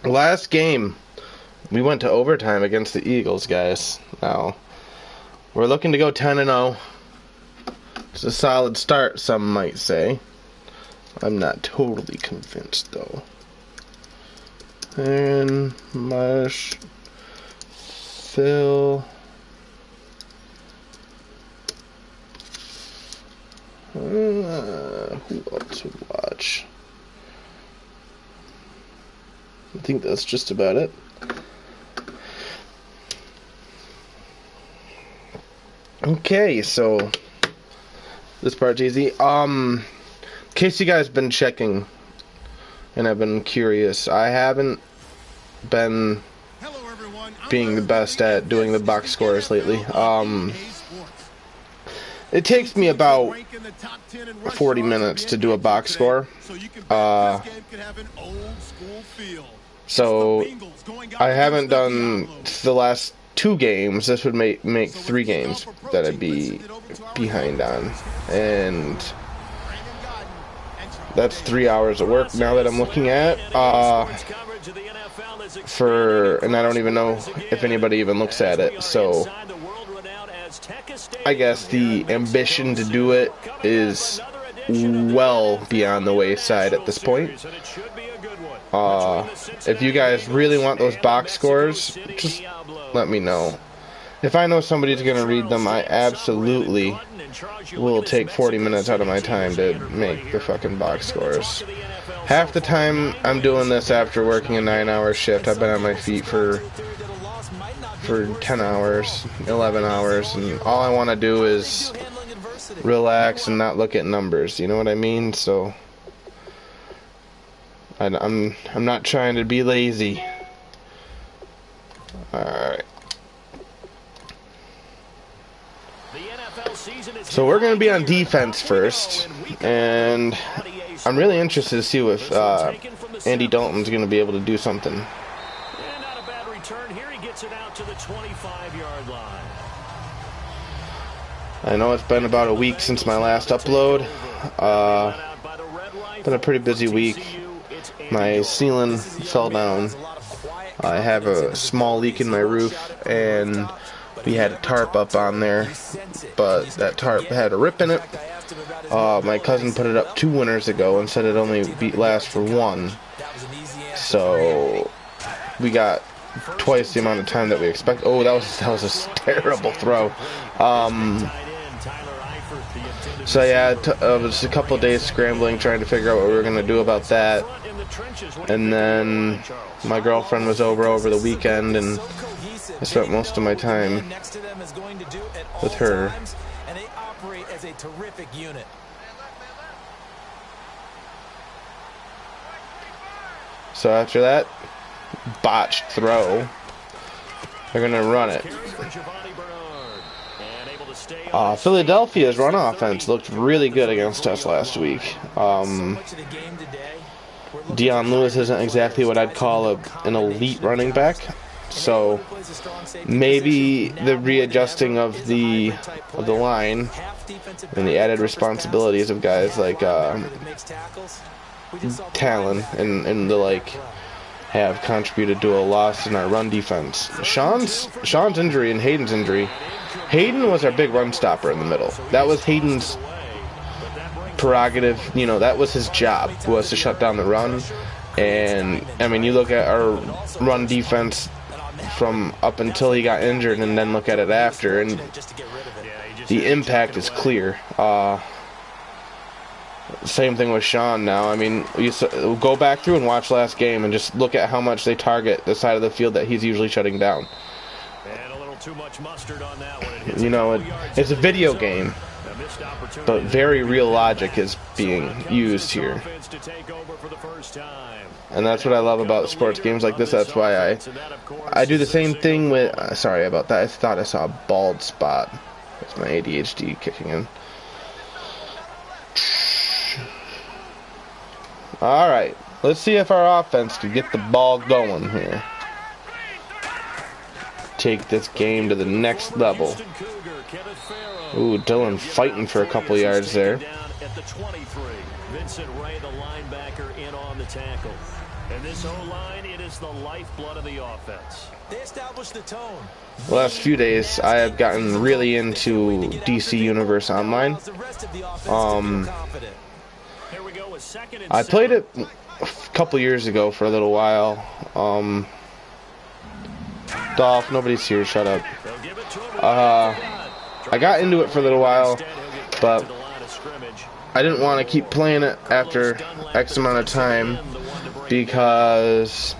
Last game, we went to overtime against the Eagles, guys. Now, we're looking to go 10-0. It's a solid start, some might say. I'm not totally convinced, though. And Marsh, Phil. Who else would watch? I think that's just about it. Okay, so this part's easy. In case you guys have been checking and have been curious, I haven't been being the best at doing the box scores lately. It takes me about 40 minutes to do a box score. So I haven't done the last 2 games. This would make 3 games that I'd be behind on, and that's 3 hours of work now that I'm looking at. And I don't even know if anybody even looks at it. So I guess the ambition to do it is well beyond the wayside at this point. If you guys really want those box scores, just let me know. If I know somebody's going to read them, I absolutely will take 40 minutes out of my time to make the fucking box scores. Half the time I'm doing this after working a 9-hour shift. I've been on my feet for 10 hours, 11 hours, and all I want to do is relax and not look at numbers, you know what I mean? So I'm not trying to be lazy. Alright. So we're going to be on defense first, and I'm really interested to see if Andy Dalton's going to be able to do something. And not a bad return here. He gets it out to the 25-yard line. I know it's been about a week since my last upload. Been a pretty busy week. My ceiling fell down. I have a small leak in my roof, and we had a tarp up on there, but that tarp had a rip in it. My cousin put it up 2 winters ago and said it only last for 1. So we got twice the amount of time that we expect. Oh, that was a terrible throw. So yeah, it was a couple of days scrambling, trying to figure out what we were going to do about that. And then my girlfriend was over the weekend, and I spent most of my time with her. So after that botched throw, they're going to run it. Philadelphia's run offense looked really good against us last week. Dion Lewis isn't exactly what I'd call an elite running back, so maybe the readjusting of the line and the added responsibilities of guys like Talon and the like have contributed to a loss in our run defense. Sean's injury and Hayden's injury. Hayden was our big run stopper in the middle. That was Hayden's prerogative. You know, that was his job, was to shut down the run. And I mean, you look at our run defense from up until he got injured, and then look at it after, and the impact is clear. Same thing with Sean now. I mean, you go back through and watch last game and just look at how much they target the side of the field that he's usually shutting down. And a little too much mustard on that one. You know, it's a video game, but very real logic is being used here. And that's what I love about sports games like this. That's why I do the same thing with... sorry about that. I thought I saw a bald spot. That's my ADHD kicking in. Alright, let's see if our offense can get the ball going here. Take this game to the next level. Ooh, Dylan fighting for a couple yards there. And this O-line, it is the lifeblood of the offense. They established the tone. The last few days, I have gotten really into DC Universe Online. I played it a couple years ago for a little while. Dolph, nobody's here, shut up. I got into it for a little while, but I didn't want to keep playing it after X amount of time because,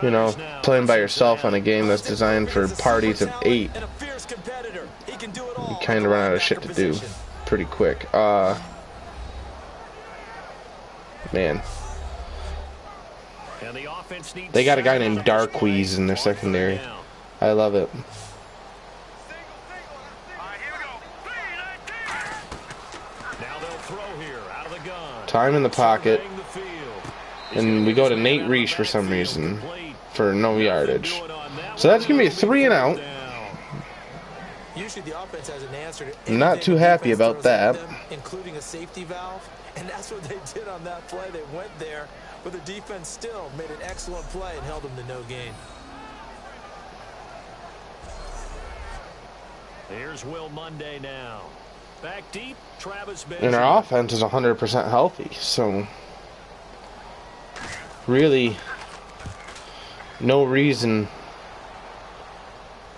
you know, playing by yourself on a game that's designed for parties of 8, you kind of run out of shit to do pretty quick. Man. They got a guy named Darkweez in their secondary. I love it. Time in the pocket. And we go to Nate Reich for some reason. For no yardage. So that's going to be a 3 and out. I'm not too happy about that. Including a safety valve. And that's what they did on that play. They went there, but the defense still made an excellent play and held them to no gain. Here's Will Monday now. Back deep, Travis Benjamin. And our offense is 100% healthy, so really no reason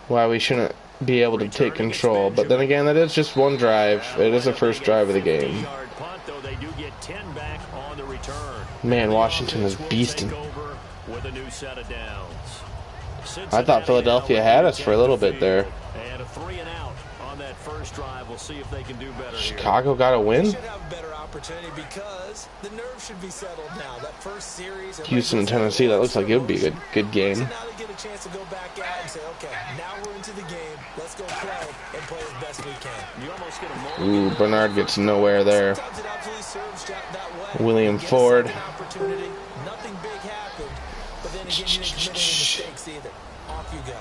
why we shouldn't be able to take control. But then again, that is just one drive. It is the first drive of the game. Man, Washington is beasting. I thought Philadelphia had us for a little bit there. And a 3 and out on that first drive. We'll see if they can do better. Chicago got a win. Houston and Tennessee, that looks like it would be a good game. Ooh, Bernard gets nowhere there. William Ford. Nothing big happened, but then again, you didn't commit any mistakes either. Off you go.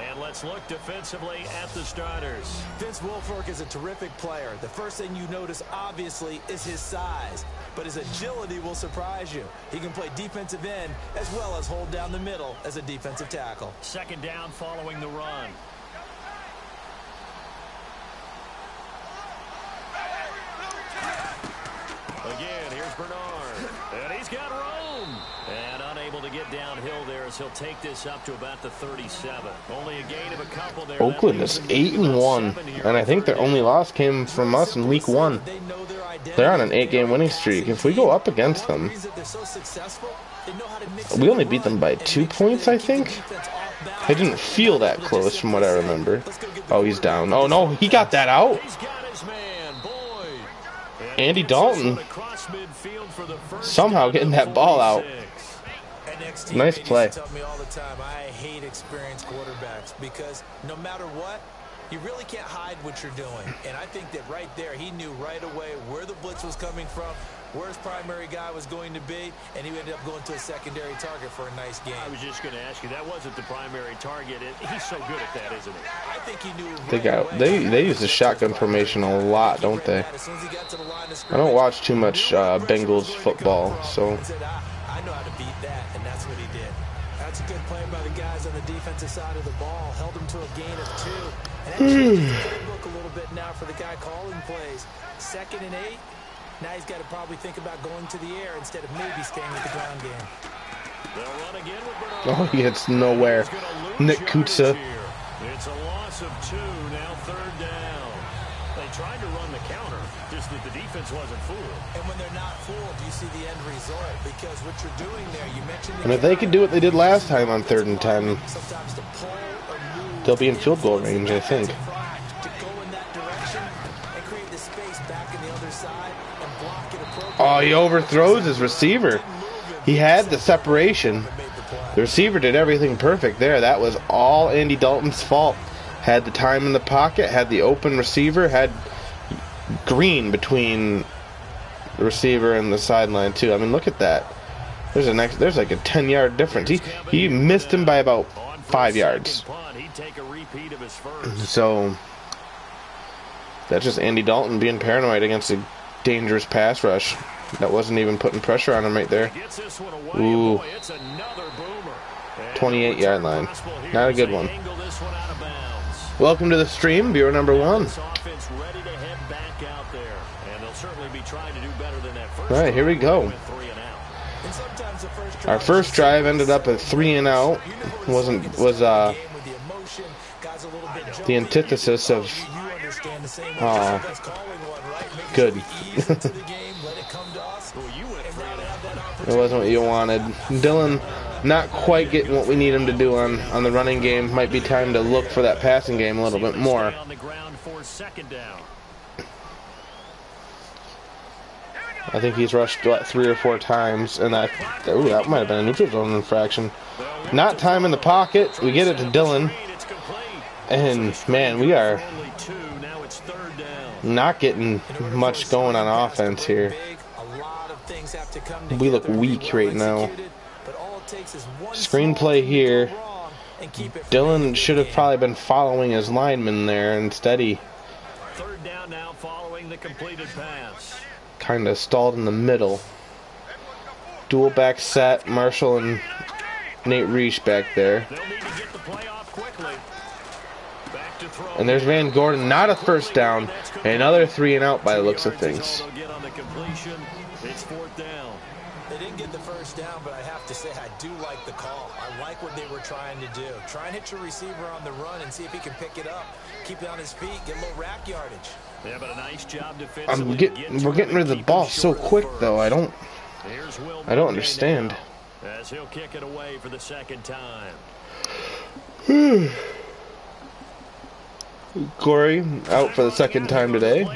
And let's look defensively at the starters. Vince Wilfork is a terrific player. The first thing you notice, obviously, is his size. But his agility will surprise you. He can play defensive end as well as hold down the middle as a defensive tackle. Second down following the run. Again, here's Bernard. And he's got room. And unable to get downhill there as he'll take this up to about the 37. Only a gain of a couple there. Oakland is 8-1, and I think their only loss came from us in week 1. They're on an 8-game winning streak. If we go up against them, we only beat them by 2 points, I think. I didn't feel that close from what I remember. Oh, he's down. Oh, no, he got that out. Andy Dalton somehow getting that ball out. Nice play. Tell me all the time, I hate experienced quarterbacks because no matter what, you really can't hide what you're doing. And I think that right there, he knew right away where the blitz was coming from, where his primary guy was going to be, and he ended up going to a secondary target for a nice game. I was just going to ask you, that wasn't the primary target. He's so good at that, isn't he? I think he knew they use the shotgun formation a lot, don't they? I don't watch too much Bengals football, so I know how to beat that, and that's what he did. That's a good play by the guys on the defensive side of the ball. Held him to a gain of 2. And actually, look a little bit now for the guy calling plays. 2nd and 8. Now he's got to probably think about going to the air instead of maybe staying with the ground game. They'll run again with Bernard. oh, he gets nowhere. Nick Kutsa. It's a loss of 2, now 3rd down. They tried to run the counter, just that the defense wasn't fooled. And when they're not fooled, you see the end result. Because what you're doing there, you mentioned... And if they could do what they did last time on 3rd and 10, they'll be in field goal range, I think. Oh, he overthrows his receiver. He had the separation. The receiver did everything perfect there. That was all Andy Dalton's fault. Had the time in the pocket, had the open receiver, had green between the receiver and the sideline too. I mean, look at that. There's like a 10-yard difference. He missed him by about 5 yards. So that's just Andy Dalton being paranoid against a dangerous pass rush. That wasn't even putting pressure on him right there. Ooh. 28-yard line. Not a good one. Welcome to the stream, viewer number 1. Alright, here we go. Our first drive ended up at 3-and-out. Was the antithesis of good. It wasn't what you wanted. Dylan not quite getting what we need him to do on the running game. Might be time to look for that passing game a little bit more. I think he's rushed 3 or 4 times, and that might have been a neutral zone infraction. Not time in the pocket. We get it to Dylan, and man, we are not getting much going on offense here. We look weak right now. Screenplay here. Dylan should have probably been following his lineman there. Instead, he kind of stalled in the middle. Dual back set. Marshall and Nate Reich back there. And there's Van Gordon. Not a first down. Another 3-and-out by the looks of things. It's 4th down. They didn't get the first down, but I have to say I do like the call. I like what they were trying to do. Try and hit your receiver on the run and see if he can pick it up. Keep it on his feet, get a little rack yardage. Yeah, but a nice job defensively. We're getting rid of the ball so quick, though. I don't understand. As he'll kick it away for the 2nd time. Corey out for the 2nd time today.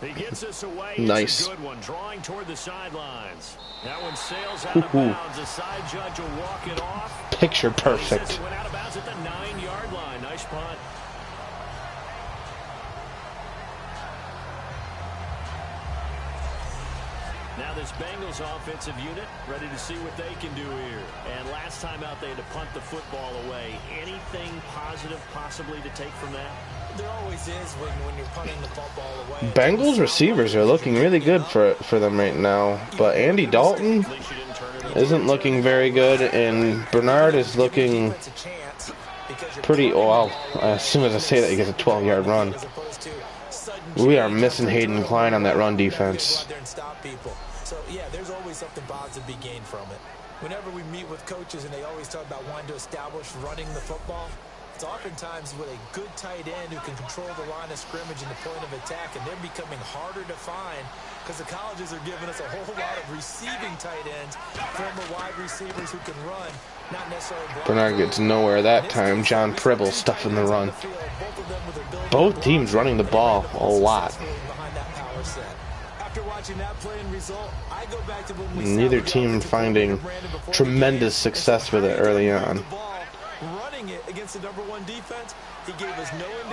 He gets us away. Nice. Good one, drawing toward the sidelines. That one sails out of bounds. The side judge will walk it off. Picture perfect. Went out of bounds at the 9-yard line. Nice punt. Now this Bengals offensive unit ready to see what they can do here. And last time out they had to punt the football away. Anything positive possibly to take from that? There always is when you're punting the football away. Bengals receivers are looking really good for them right now, but Andy Dalton isn't looking very good, and Bernard is looking pretty well. As soon as I say that, he gets a 12-yard run. We are missing Hayden Klein on that run defense. So yeah, there's always something positive to be gained from it. Whenever we meet with coaches and they always talk about wanting to establish running the football, it's oftentimes with a good tight end who can control the line of scrimmage and the point of attack, and they're becoming harder to find because the colleges are giving us a whole lot of receiving tight ends, former wide receivers who can run, not necessarily. Bernard gets nowhere that time. John Pribble stuffing the run. Both teams running the ball a lot. Neither team finding tremendous success with it early on.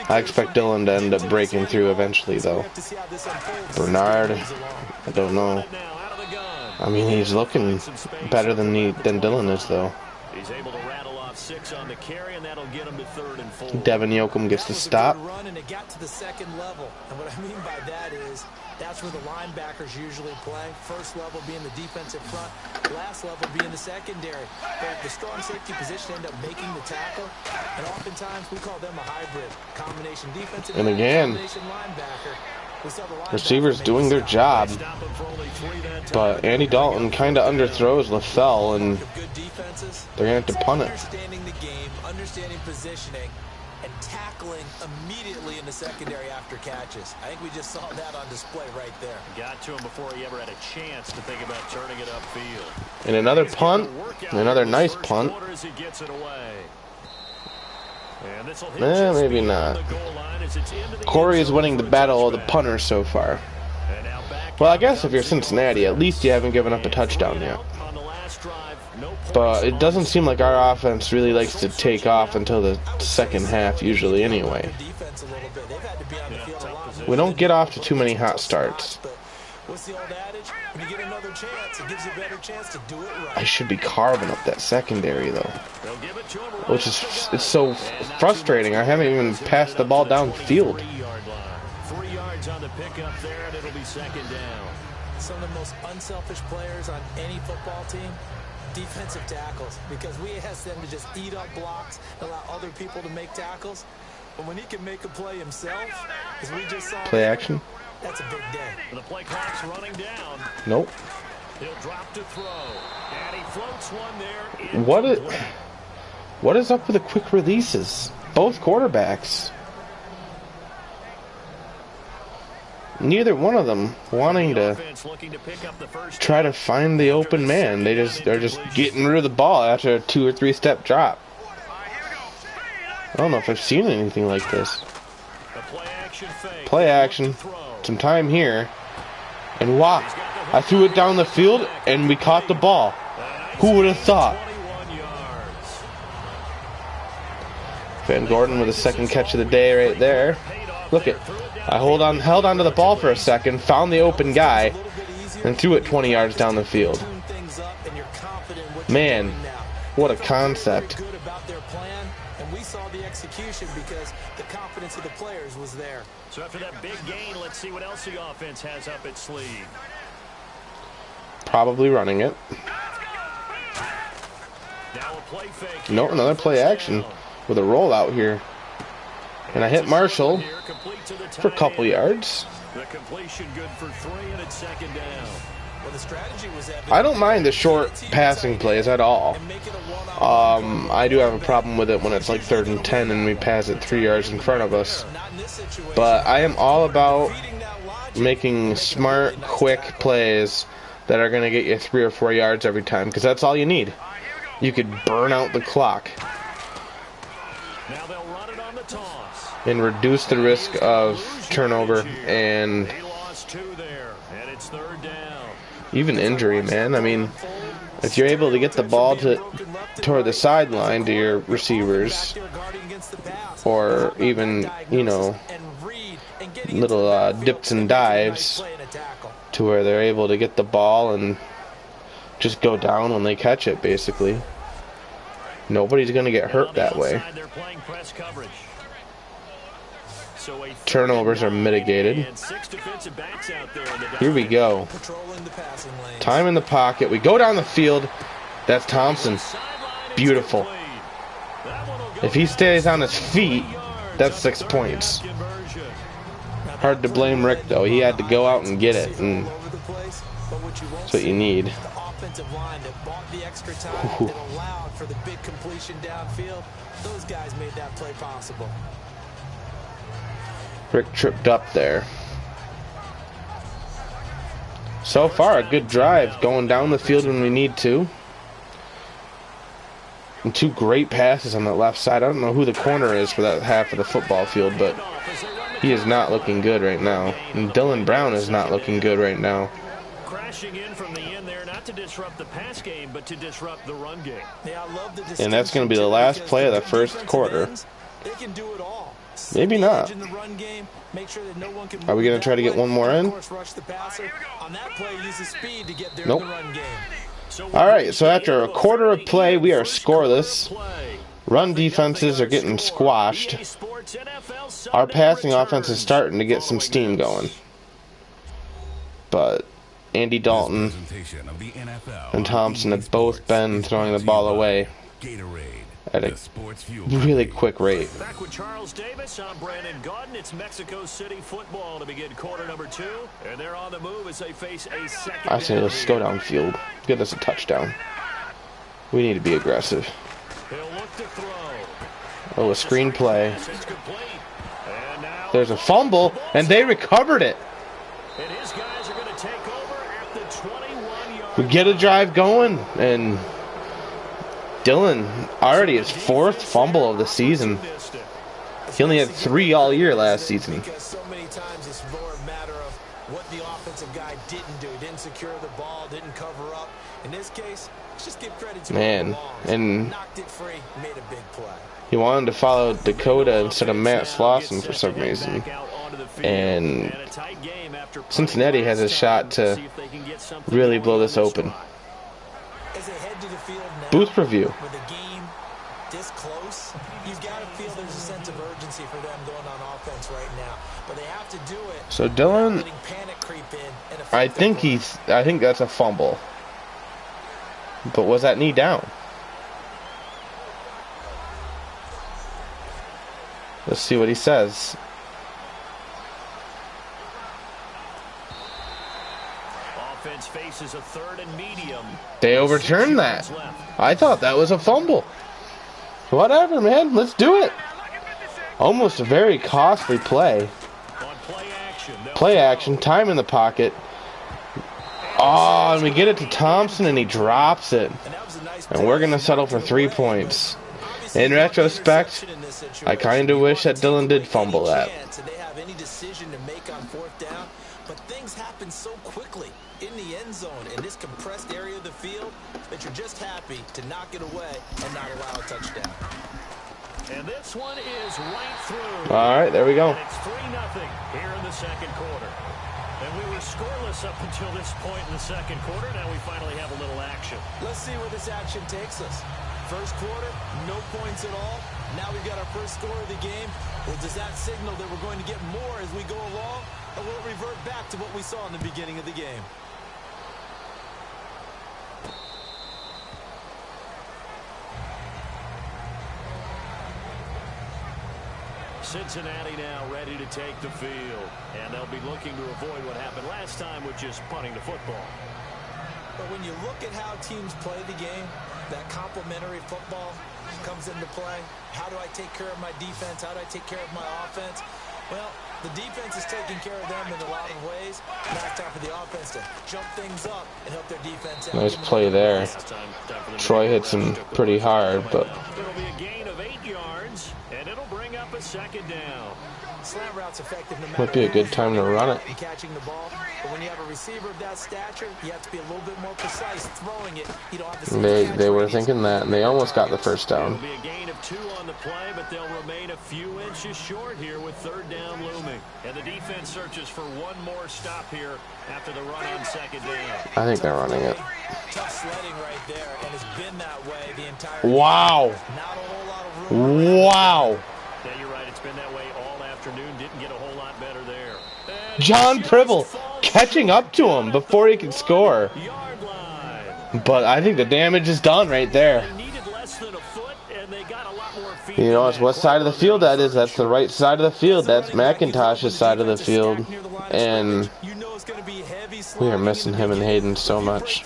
I expect Dylan to end up breaking through eventually, though. Bernard, I don't know. I mean, he's looking better than Dylan is, though. He's able to rattle off 6 on the carry, and that'll get him to 3rd and 4. Devin Yoakum gets the stop. And it got to the 2nd level. And what I mean by that is that's where the linebackers usually play. First level being the defensive front, last level being the secondary. But the strong safety position end up making the tackle, and oftentimes we call them a hybrid combination defensive and again, combination linebacker. Receivers doing their job, but Andy Dalton kind of underthrows LaFell, and they're going to have to punt it. Understanding the game, understanding positioning, and tackling immediately in the secondary after catches. I think we just saw that on display right there. Got to him before he ever had a chance to think about turning it upfield. And another punt, another nice punt. Maybe not. Corey is winning the battle of the punters so far. Well, I guess if you're Cincinnati, at least you haven't given up a touchdown yet. But it doesn't seem like our offense really likes to take off until the 2nd half, usually anyway. We don't get off to too many hot starts. I should be carving up that secondary, though. Which is, it's so frustrating. I haven't even passed the ball downfield. 3 yards on the pickup there, and it'll be 2nd down. Some of the most unselfish players on any football team, defensive tackles, because we ask them to just eat up blocks, allow other people to make tackles. But when he can make a play himself, as we just saw, Play action. that's a big day. The play clock's running down. Nope. He'll drop to throw, and he floats one there. What is up with the quick releases? Both quarterbacks. Neither one of them wanting to try to find the open man. They're just getting rid of the ball after a 2 or 3 step drop. I don't know if I've seen anything like this. Play action. Some time here. And wow, I threw it down the field and we caught the ball. Who would have thought? Van Gordon with a second catch of the day right there. Look it. I held on to the ball for a second, found the open guy, and threw it 20 yards down the field. Man, what a concept. And we saw the execution because the confidence of the players was there. So after that big gain, let's see what else the offense has up its sleeve. Probably running it. Now a play fake. No, another play action with a rollout here. And I hit Marshall for a couple yards. The completion good for 3, and it's second down. Well, the strategy was I don't mind the short passing plays at all. I do have a problem with it when it's like 3rd and 10 and we pass it 3 yards in front of us. But I am all about making smart, quick plays that are going to get you 3 or 4 yards every time, because that's all you need. You could burn out the clock Now they'll run it on the toss. and reduce the risk of turnover and He lost 2 there, and it's 3rd down. even injury, man. I mean, if you're able to get the ball toward the sideline to your receivers, or even, you know, little dips and dives to where they're able to get the ball and just go down when they catch it, basically. Nobody's going to get hurt that way. Turnovers are mitigated. Here we go. Time in the pocket. We go down the field. That's Thompson. Beautiful. If he stays on his feet, that's 6 points. Hard to blame Rick, though. He had to go out and get it, and that's what you need. Offensive line that bought the extra time that allowed for the big completion downfield. Those guys made that play possible. Rick tripped up there. So far, a good drive, going down the field when we need to. And 2 great passes on the left side. I don't know who the corner is for that half of the football field, but he is not looking good right now. And Dylan Brown is not looking good right now. Crashing in from the end there, not to disrupt the pass game, but to disrupt the run game. Yeah, I love the And that's going to be the last play of the first quarter. They can do it all. Maybe not. Are we going to try to get one more in? Nope. Alright, so after a quarter of play, we are scoreless. Run defenses are getting squashed. Our passing offense is starting to get some steam going. But Andy Dalton and Thompson have both been throwing the ball away at a really quick rate. Back with Charles Davis, I'm Brandon Gaudin. It's Mexico City football to begin quarter number 2, and they're on the move as they face a second. I say let's go downfield. Get us a touchdown. We need to be aggressive. He'll look to throw. Oh, a screen play. There's a fumble, and they recovered it. And his guys are going to take over at the 21-yard. We get a drive going, and Dylan already his 4th fumble of the season. He only had 3 all year last season. Because so many times it's more a matter of what the offensive guy didn't do. Didn't secure the ball, didn't cover up. In this case, let's just give credit to man, and knocked it free, made a big play. He wanted to follow Dakota instead of Matt Slauson for some reason. And Cincinnati has a shot to really blow this open. Booth review. this close, you've got to feel there's a sense of urgency for them going on offense right now. But they have to do it. So Dylan, panic creep in and I think that's a fumble. But was that knee down? Let's see what he says. Offense faces a third and medium. They overturned that. I thought that was a fumble. Whatever, man. Let's do it. Almost a very costly play. Play action. Time in the pocket. Oh, and we get it to Thompson, and he drops it. And we're going to settle for 3 points. In retrospect, I kind of wish that Dylan did fumble that. They have any decision to make on fourth down, but things happen so quickly in the end zone in this compressed area of the field that you're just happy to knock it away and not allow a touchdown. And this one is right through. All right, there we go. And it's 3-0 here in the second quarter. And we were scoreless up until this point in the second quarter. Now we finally have a little action. Let's see where this action takes us. First quarter, no points at all. Now we've got our first score of the game. Well, does that signal that we're going to get more as we go along? Or will it revert back to what we saw in the beginning of the game? Cincinnati now ready to take the field. And they'll be looking to avoid what happened last time, which is punting the football. But when you look at how teams play the game, that complementary football comes into play. How do I take care of my defense? How do I take care of my offense? Well, the defense is taking care of them in a lot of ways. Now it's time for the offense to jump things up and help their defense out. Nice play there. Troy hits him pretty hard, but It'll be a gain of 8 yards, and it'll bring up a second down. Slant route's effective no matter might be a good time to run it. catching the ball. But when you have a receiver of that stature, you have to be a little bit more precise throwing it. You don't have the same They were thinking that, and they almost got the first down. It'll be a gain of 2 on the play, but they'll remain a few inches short here with third down looming. And the defense searches for one more stop here after the run on second down. I think they're running it. Tough sledding right there, and it's been that way the entire Wow. Not a whole lot of room. Wow. Yeah, you're right. It's been that way all afternoon. Didn't get a whole lot better there. And John Pribble catching up to him before he could score. yard line. But I think the damage is done right there. They needed less than a foot, and they got a lot more feet. You know, it's what side of the field that is. That's the right side of the field. That's McIntosh's side of the field. And You know it's going to be heavy we are missing him and Hayden so much.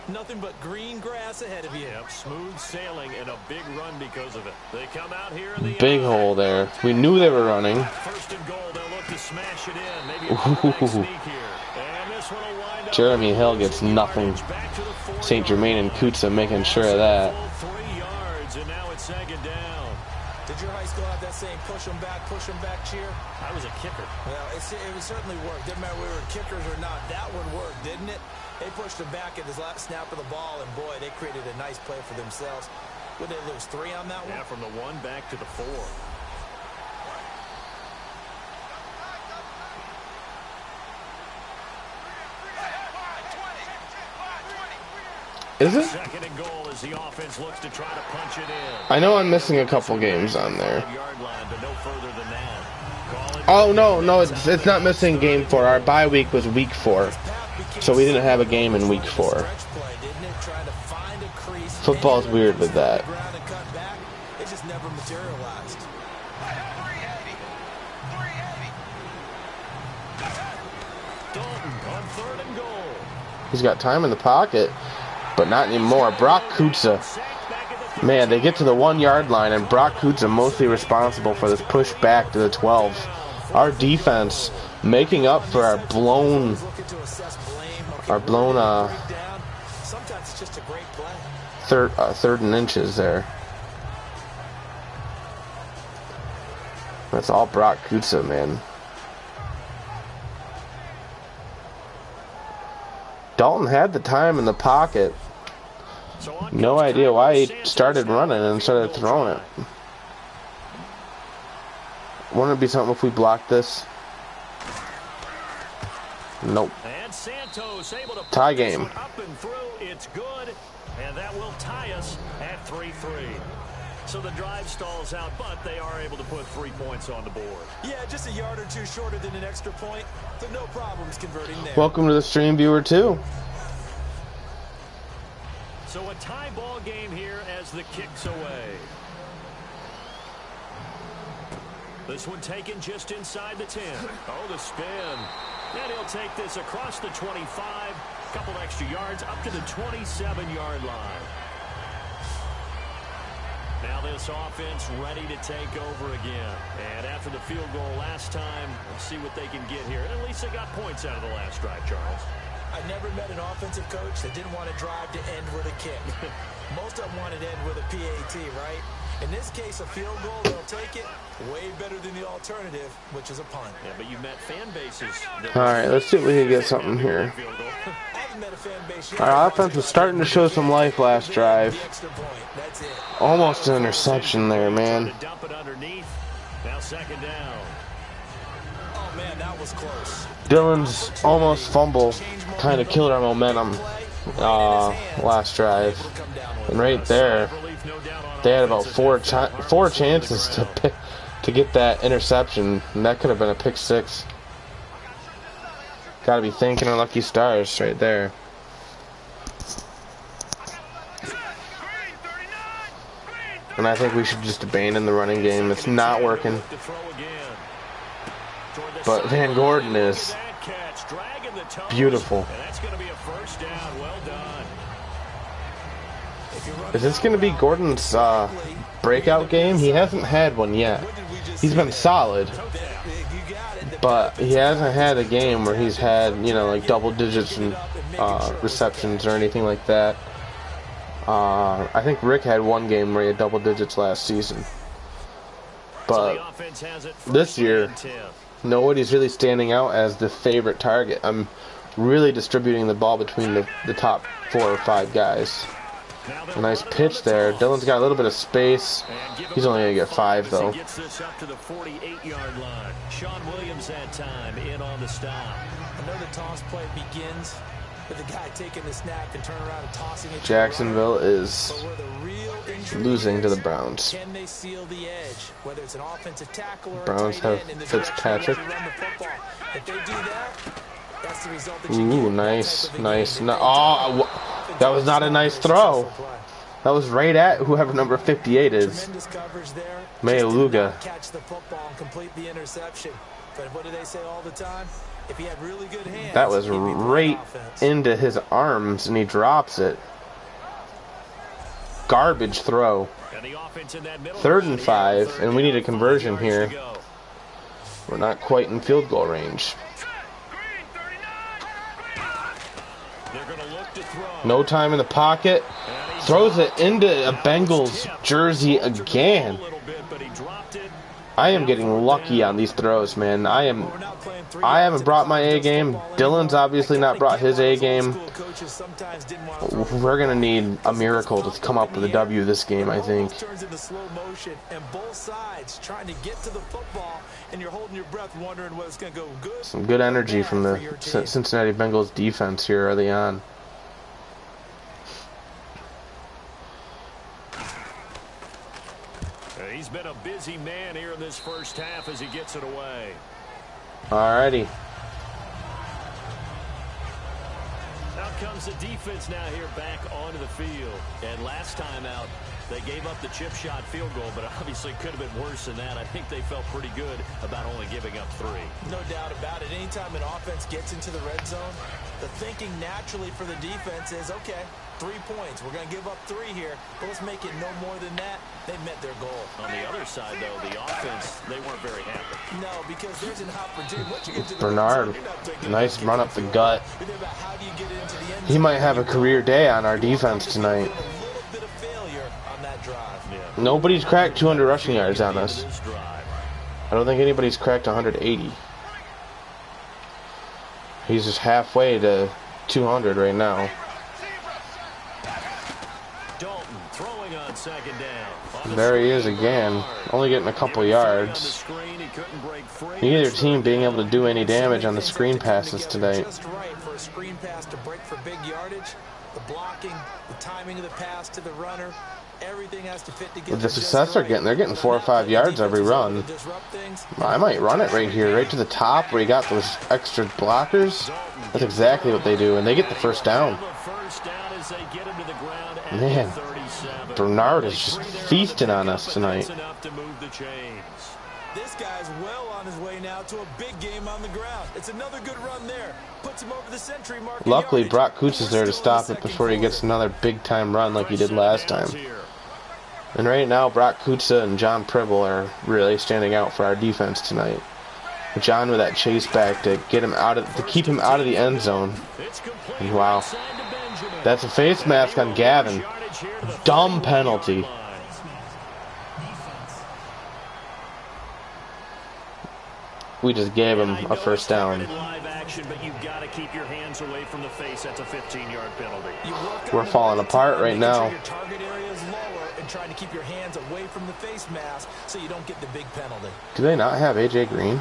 Nothing but green grass ahead of you. Yep, smooth sailing and a big run because of it. They come out here in the Big hole there. We knew they were running. First and goal, they'll look to smash it in. Maybe a quarterback sneak here. And this one will wind up. Jeremy Hill gets nothing. Back to the 4 St. Germain and Kutza making sure of that. 3 yards, and now it's second down. Did your high school have that same push them back cheer? I was a kicker. Well, it certainly worked. Didn't matter whether we were kickers or not. That one worked, didn't it? They pushed him back at his last snap of the ball, and boy, they created a nice play for themselves. Would they lose 3 on that one? Yeah, from the 1 back to the 4. Is it? Second and goal as the offense looks to try to punch it in. I know I'm missing a couple games on there. 5-yard line, but no further than that. Call it. Oh, no, it's not missing game 4. Our bye week was week 4. So we didn't have a game in week 4. Football's weird with that. It just never materialized. Dalton on third and goal. He's got time in the pocket, but not anymore. Brock Kutza. Man, they get to the 1 yard line, and Brock Kutza mostly responsible for this push back to the 12. Our defense making up for our blown third and inches there. That's all Brock Kutza, man. Dalton had the time in the pocket. No idea why he started running and started throwing it. Wouldn't it be something if we blocked this? Nope. And Santos able to Tie put this game. one up and through. It's good, and that will tie us at 3-3. So the drive stalls out, but they are able to put 3 points on the board. Yeah, just a yard or two shorter than an extra point, so no problems converting there. Welcome to the stream viewer too. So a tie ball game here as the kick's away. This one taken just inside the 10. Oh, the spin. And he'll take this across the 25. Couple extra yards up to the 27-yard line. Now this offense ready to take over again. And after the field goal last time, let's see what they can get here. And at least they got points out of the last drive, Charles. I never met an offensive coach that didn't want to drive to end with a kick. Most of them wanted to end with a PAT, right? In this case, a field goal, they'll take it. Way better than the alternative, which is a punt. Yeah, but you met fan bases. All right, let's see if we can get something here. Our offense was starting to show some life last drive. Almost an interception there, man. Dump it underneath. Now second down. Oh man, that was close. Dylan's almost fumble kind of killed our momentum last drive. And right there, they had about four chances to get that interception, and that could have been a pick six. Got to be thanking our lucky stars right there. And I think we should just abandon the running game. It's not working. But Van Gordon is beautiful. Is this going to be Gordon's breakout game? He hasn't had one yet. He's been solid. But he hasn't had a game where he's had, you know, like double digits in receptions or anything like that. I think Rick had one game where he had double digits last season. But this year, nobody's really standing out as the favorite target. I'm really distributing the ball between the top 4 or 5 guys. A nice pitch there. Dylan's got a little bit of space. He's only going to get 5, though. Gets this up to the 48-yard line. Sean Williams that time in on the stop. I know the toss play begins with the guy taking the snap and turn around and tossing it. Jacksonville is losing to the Browns. Can they seal the edge? Whether it's an offensive tackle or Browns have Fitzpatrick. If they do that, that's the result that Ooh, nice. No, oh, that was not a nice throw. That was right at whoever number 58 is. Mayaluga. Catch the football and complete the interception. But what do they say all the time? If he had really good hands, that was right into his arms, and he drops it. Garbage throw. 3rd and 5, and we need a conversion here. We're not quite in field goal range. No time in the pocket. Throws it into a Bengals jersey again. I am getting lucky on these throws, man. I haven't brought my A game. Dylan's obviously not brought his A game. We're gonna need a miracle to come up with a W this game, I think. Some good energy from the Cincinnati Bengals defense here early on. He's been a busy man here in this first half as he gets it away. Alrighty. Out comes the defense now here back onto the field. And last time out, they gave up the chip shot field goal, but obviously could have been worse than that. I think they felt pretty good about only giving up 3. No doubt about it. Anytime an offense gets into the red zone, the thinking naturally for the defense is, okay, 3 points. We're going to give up 3 here, but let's make it no more than that. They met their goal. On the other side, though, the offense, they weren't very happy. No, because there's an opportunity. Once you get to the Bernard, nice run up the gut. He might have a career day on our defense tonight. Nobody's cracked 200 rushing yards on us. I don't think anybody's cracked 180. He's just halfway to 200 right now. Dalton throwing on second down. There he is again, only getting a couple yards. Neither team being able to do any damage on the screen passes tonight. Just right for a screen pass to break for big yardage. The blocking, the timing of the pass to the runner, Everything has to fit together. With the success they're getting 4 or 5 yards every run. I might run it right here, right to the top where you got those extra blockers. That's exactly what they do, and they get the first down. Man, Bernard is just feasting on us tonight. This guy's well on his way now to a big game on the ground. It's another good run there. Puts him over the century mark. Luckily, Brock Coots is there to stop it before he gets another big-time run like he did last time. And right now, Brock Kutsa and John Pribble are really standing out for our defense tonight. John with that chase back to get him out of, to keep him out of the end zone. And wow, that's a face mask on Gavin. Dumb penalty. We just gave him a first down. We're falling apart right now. Trying to keep your hands away from the face mask so you don't get the big penalty. Do they not have AJ Green?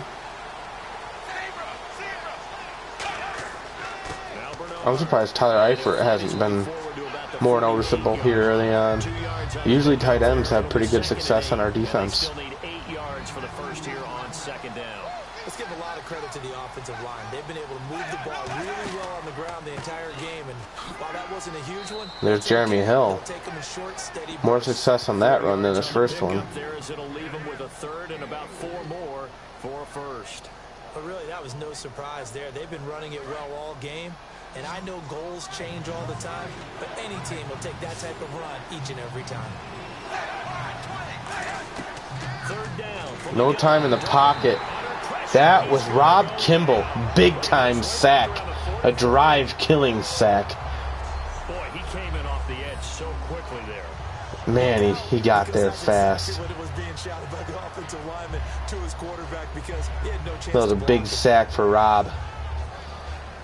I'm surprised Tyler Eifert hasn't been more noticeable here early on. Usually tight ends have pretty good success on our defense. Let's give a lot of credit to the offensive line. They've been able to move the ball really well on the ground the entire game, and while that wasn't a huge one, there's Jeremy Hill. More success on that run than his first one. It'll leave him with a third and about 4 more for a first. But really, that was no surprise there. They've been running it well all game, and I know goals change all the time, but any team will take that type of run each and every time. Third down. No time in the pocket. That was Rob Kimball. Big-time sack. A drive-killing sack. Boy, he came in off the edge so quickly there. Man, he got there fast. That was a big sack for Rob.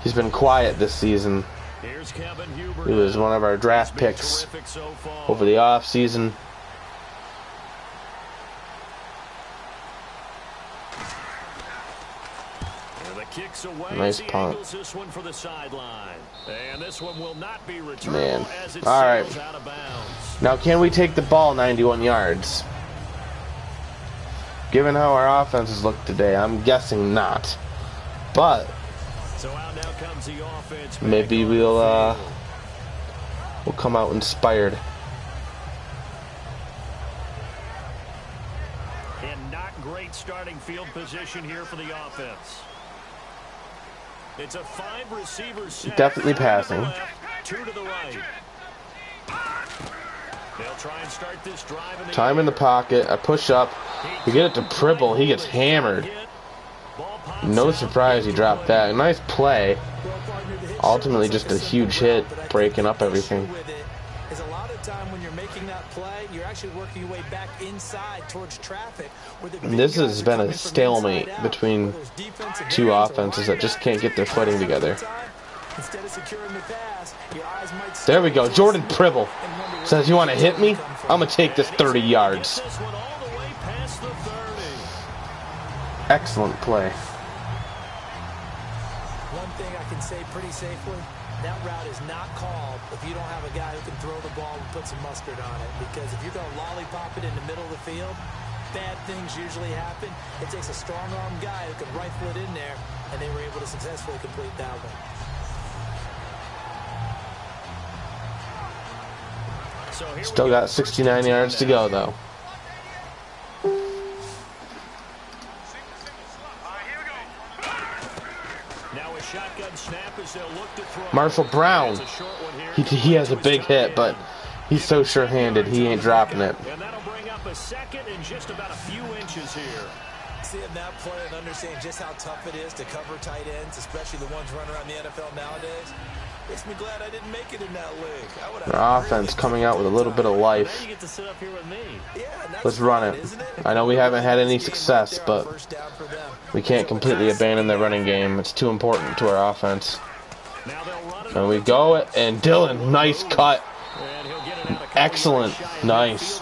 He's been quiet this season. He was one of our draft picks over the offseason. Nice punt. Man. Alright. Now, can we take the ball 91 yards? Given how our offenses look today, I'm guessing not. But maybe we'll come out inspired. And not great starting field position here for the offense. It's a 5 receiver set. Definitely passing. 2 to the right. They'll try and start this drive. Time in the pocket. I push up. We get it to Pribble. He gets hammered. No surprise he dropped that. A nice play. Ultimately just a huge hit, breaking up everything. Is a lot of time when you're making that play, you're actually working your way back inside towards traffic. This has been a stalemate between two offenses that just can't get their footing together. There we go. Jordan Pribble says, "You want to hit me? I'm going to take this 30 yards." Excellent play. One thing I can say pretty safely, that route is not called if you don't have a guy who can throw the ball and put some mustard on it. Because if you're going to lollipop it in the middle of the field, bad things usually happen. It takes a strong-arm guy who can rifle it in there, and they were able to successfully complete that one. Still got 69 yards to go, though. Marshall Brown. He has a big hit, but he's so sure-handed, he ain't dropping it. And that'll bring up a second and just about a few inches here. Seeing that play and understanding just how tough it is to cover tight ends, especially the ones running around the NFL nowadays, makes me glad I didn't make it in that league. Our offense coming out with a little bit of life. Let's run it. I know we haven't had any success, but we can't completely abandon the running game. It's too important to our offense. And we go, and Dylan, nice cut. Excellent. Nice.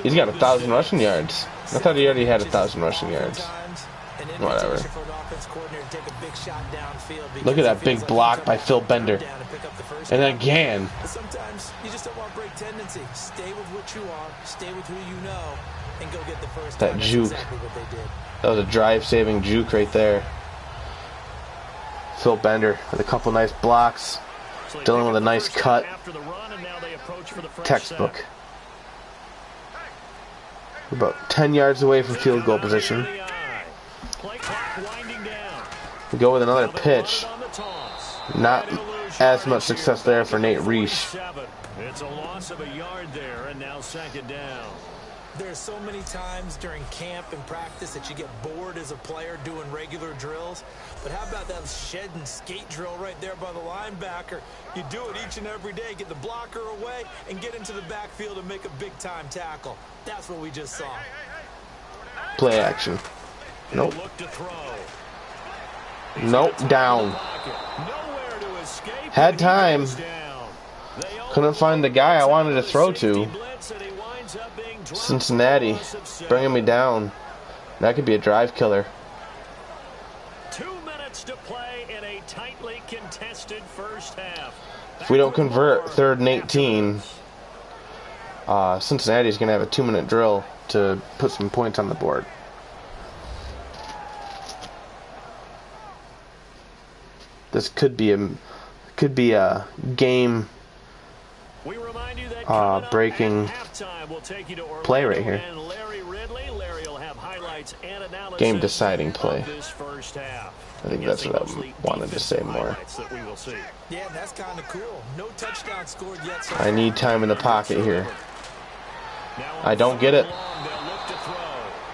He's got 1,000 rushing yards. I thought he already had 1,000 rushing yards. Whatever. Look at that big block by Phil Bender. And again. But sometimes you just don't want break tendency. Stay with what you are, stay with who you know, and go get the first That down. juke. That's exactly what they did. That was a drive-saving juke right there. Phil Bender with a couple nice blocks. Dylan with a nice cut. Textbook. We're about 10 yards away from field goal position. We go with another pitch. Not as much success there for Nate Reich. It's a loss of a yard there, and now second down. There's so many times during camp and practice that you get bored as a player doing regular drills. But how about that shed and skate drill right there by the linebacker? You do it each and every day, get the blocker away, and get into the backfield and make a big-time tackle. That's what we just saw. Play action. Nope. Nope, down. Had time. Couldn't find the guy I wanted to throw to. Cincinnati bringing me down. That could be a drive killer. 2 minutes to play in a tightly contested first half. If we don't convert 3rd and 18, Cincinnati's going to have a 2-minute drill to put some points on the board. This could be a game breaking play right here. Game deciding play. I think that's what I wanted to say more. Yeah, that's kind of cool. No touchdown scored yet. I need time in the pocket here. I don't get it.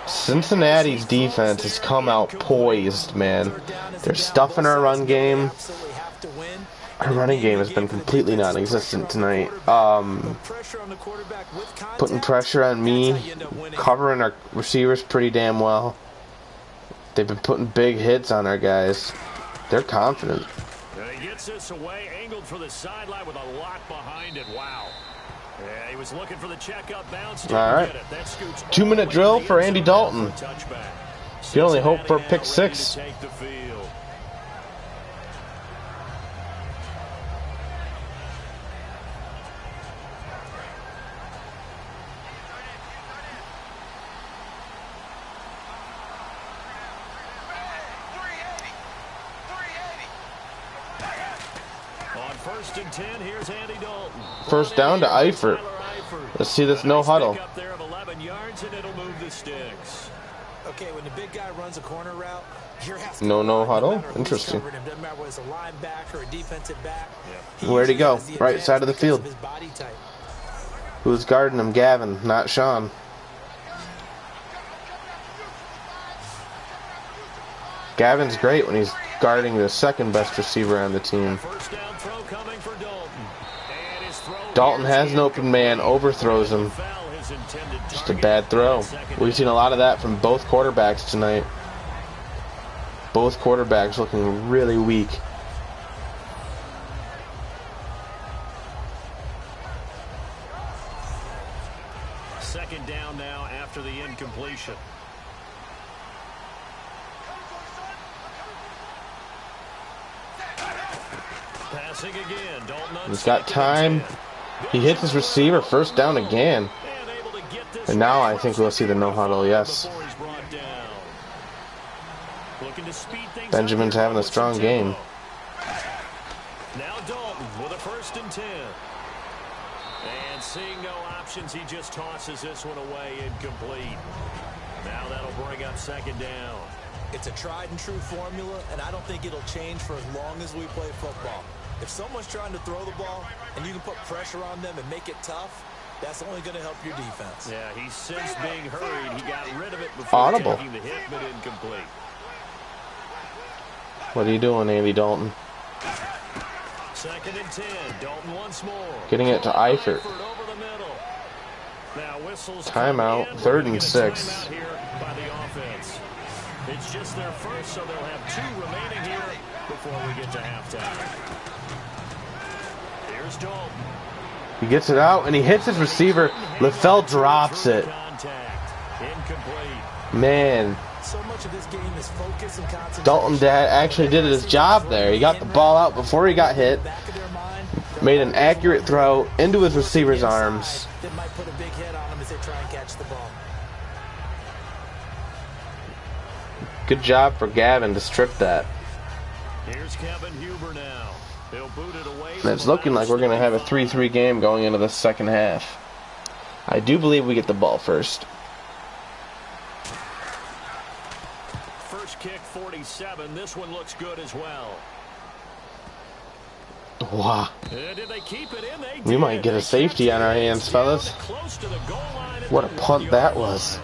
Cincinnati's defense has come out poised, man. They're stuffing our run game. Our running game has been completely non-existent tonight. Putting pressure on me, covering our receivers pretty damn well. They've been putting big hits on our guys. They're confident. He gets this away, angled for the sideline with a lot behind it. Wow. Yeah, he was looking for the checkup bounce. All right. 2-minute drill for Andy Dalton. You can only hope for pick 6. First and 10, here's Andy Dalton. First down to Eifert. Let's see this no huddle. Up there of 11 yards and it'll move the sticks. Okay, when the big guy runs a corner route, you're asking no huddle. Interesting. Doesn't matter whether it's a linebacker or a defensive back. Where'd he go? Right side of the field. Who's guarding him? Gavin, not Sean. Gavin's great when he's guarding the second best receiver on the team. First down throw coming for Dalton. And his throw Dalton has an open man, overthrows him. Just a bad throw. We've seen a lot of that from both quarterbacks tonight. Both quarterbacks looking really weak. Second down now after the incompletion. Passing again. Dalton. He's got time. He hits his receiver. First down again. And now I think we'll see the no huddle. Yes. Benjamin's having a strong game. Now Dalton with a first and 10. And seeing no options, he just tosses this one away, incomplete. Now that'll bring up second down. It's a tried and true formula, and I don't think it'll change for as long as we play football. If someone's trying to throw the ball and you can put pressure on them and make it tough, that's only going to help your defense. Yeah, he's since being hurried. He got rid of it before taking the hit, but incomplete. What are you doing, Andy Dalton? Second and 10. Dalton once more. Getting it to Eifert. Over the middle. Now whistles. Timeout. 3rd and 6. Here by the offense. It's just their first, so they'll have 2 remaining here before we get to halftime. Here's Dalton. He gets it out, and he hits his receiver. LaFell drops it. Man. So much of this game is focus and concentration. Dalton actually did his job there. He got the ball out before he got hit. Made an accurate throw into his receiver's arms. That might put a big hit on him as they try and catch the ball. Good job for Gavin to strip that. Here's Kevin Huber now. He'll boot it away. And it's looking like we're going to have a 3-3 game going into the second half. I do believe we get the ball first. First kick, 47. This one looks good as well. Wow. Did they keep it in? They We did. might get a safety on our hands, fellas. Close to the goal line. What a punt that was.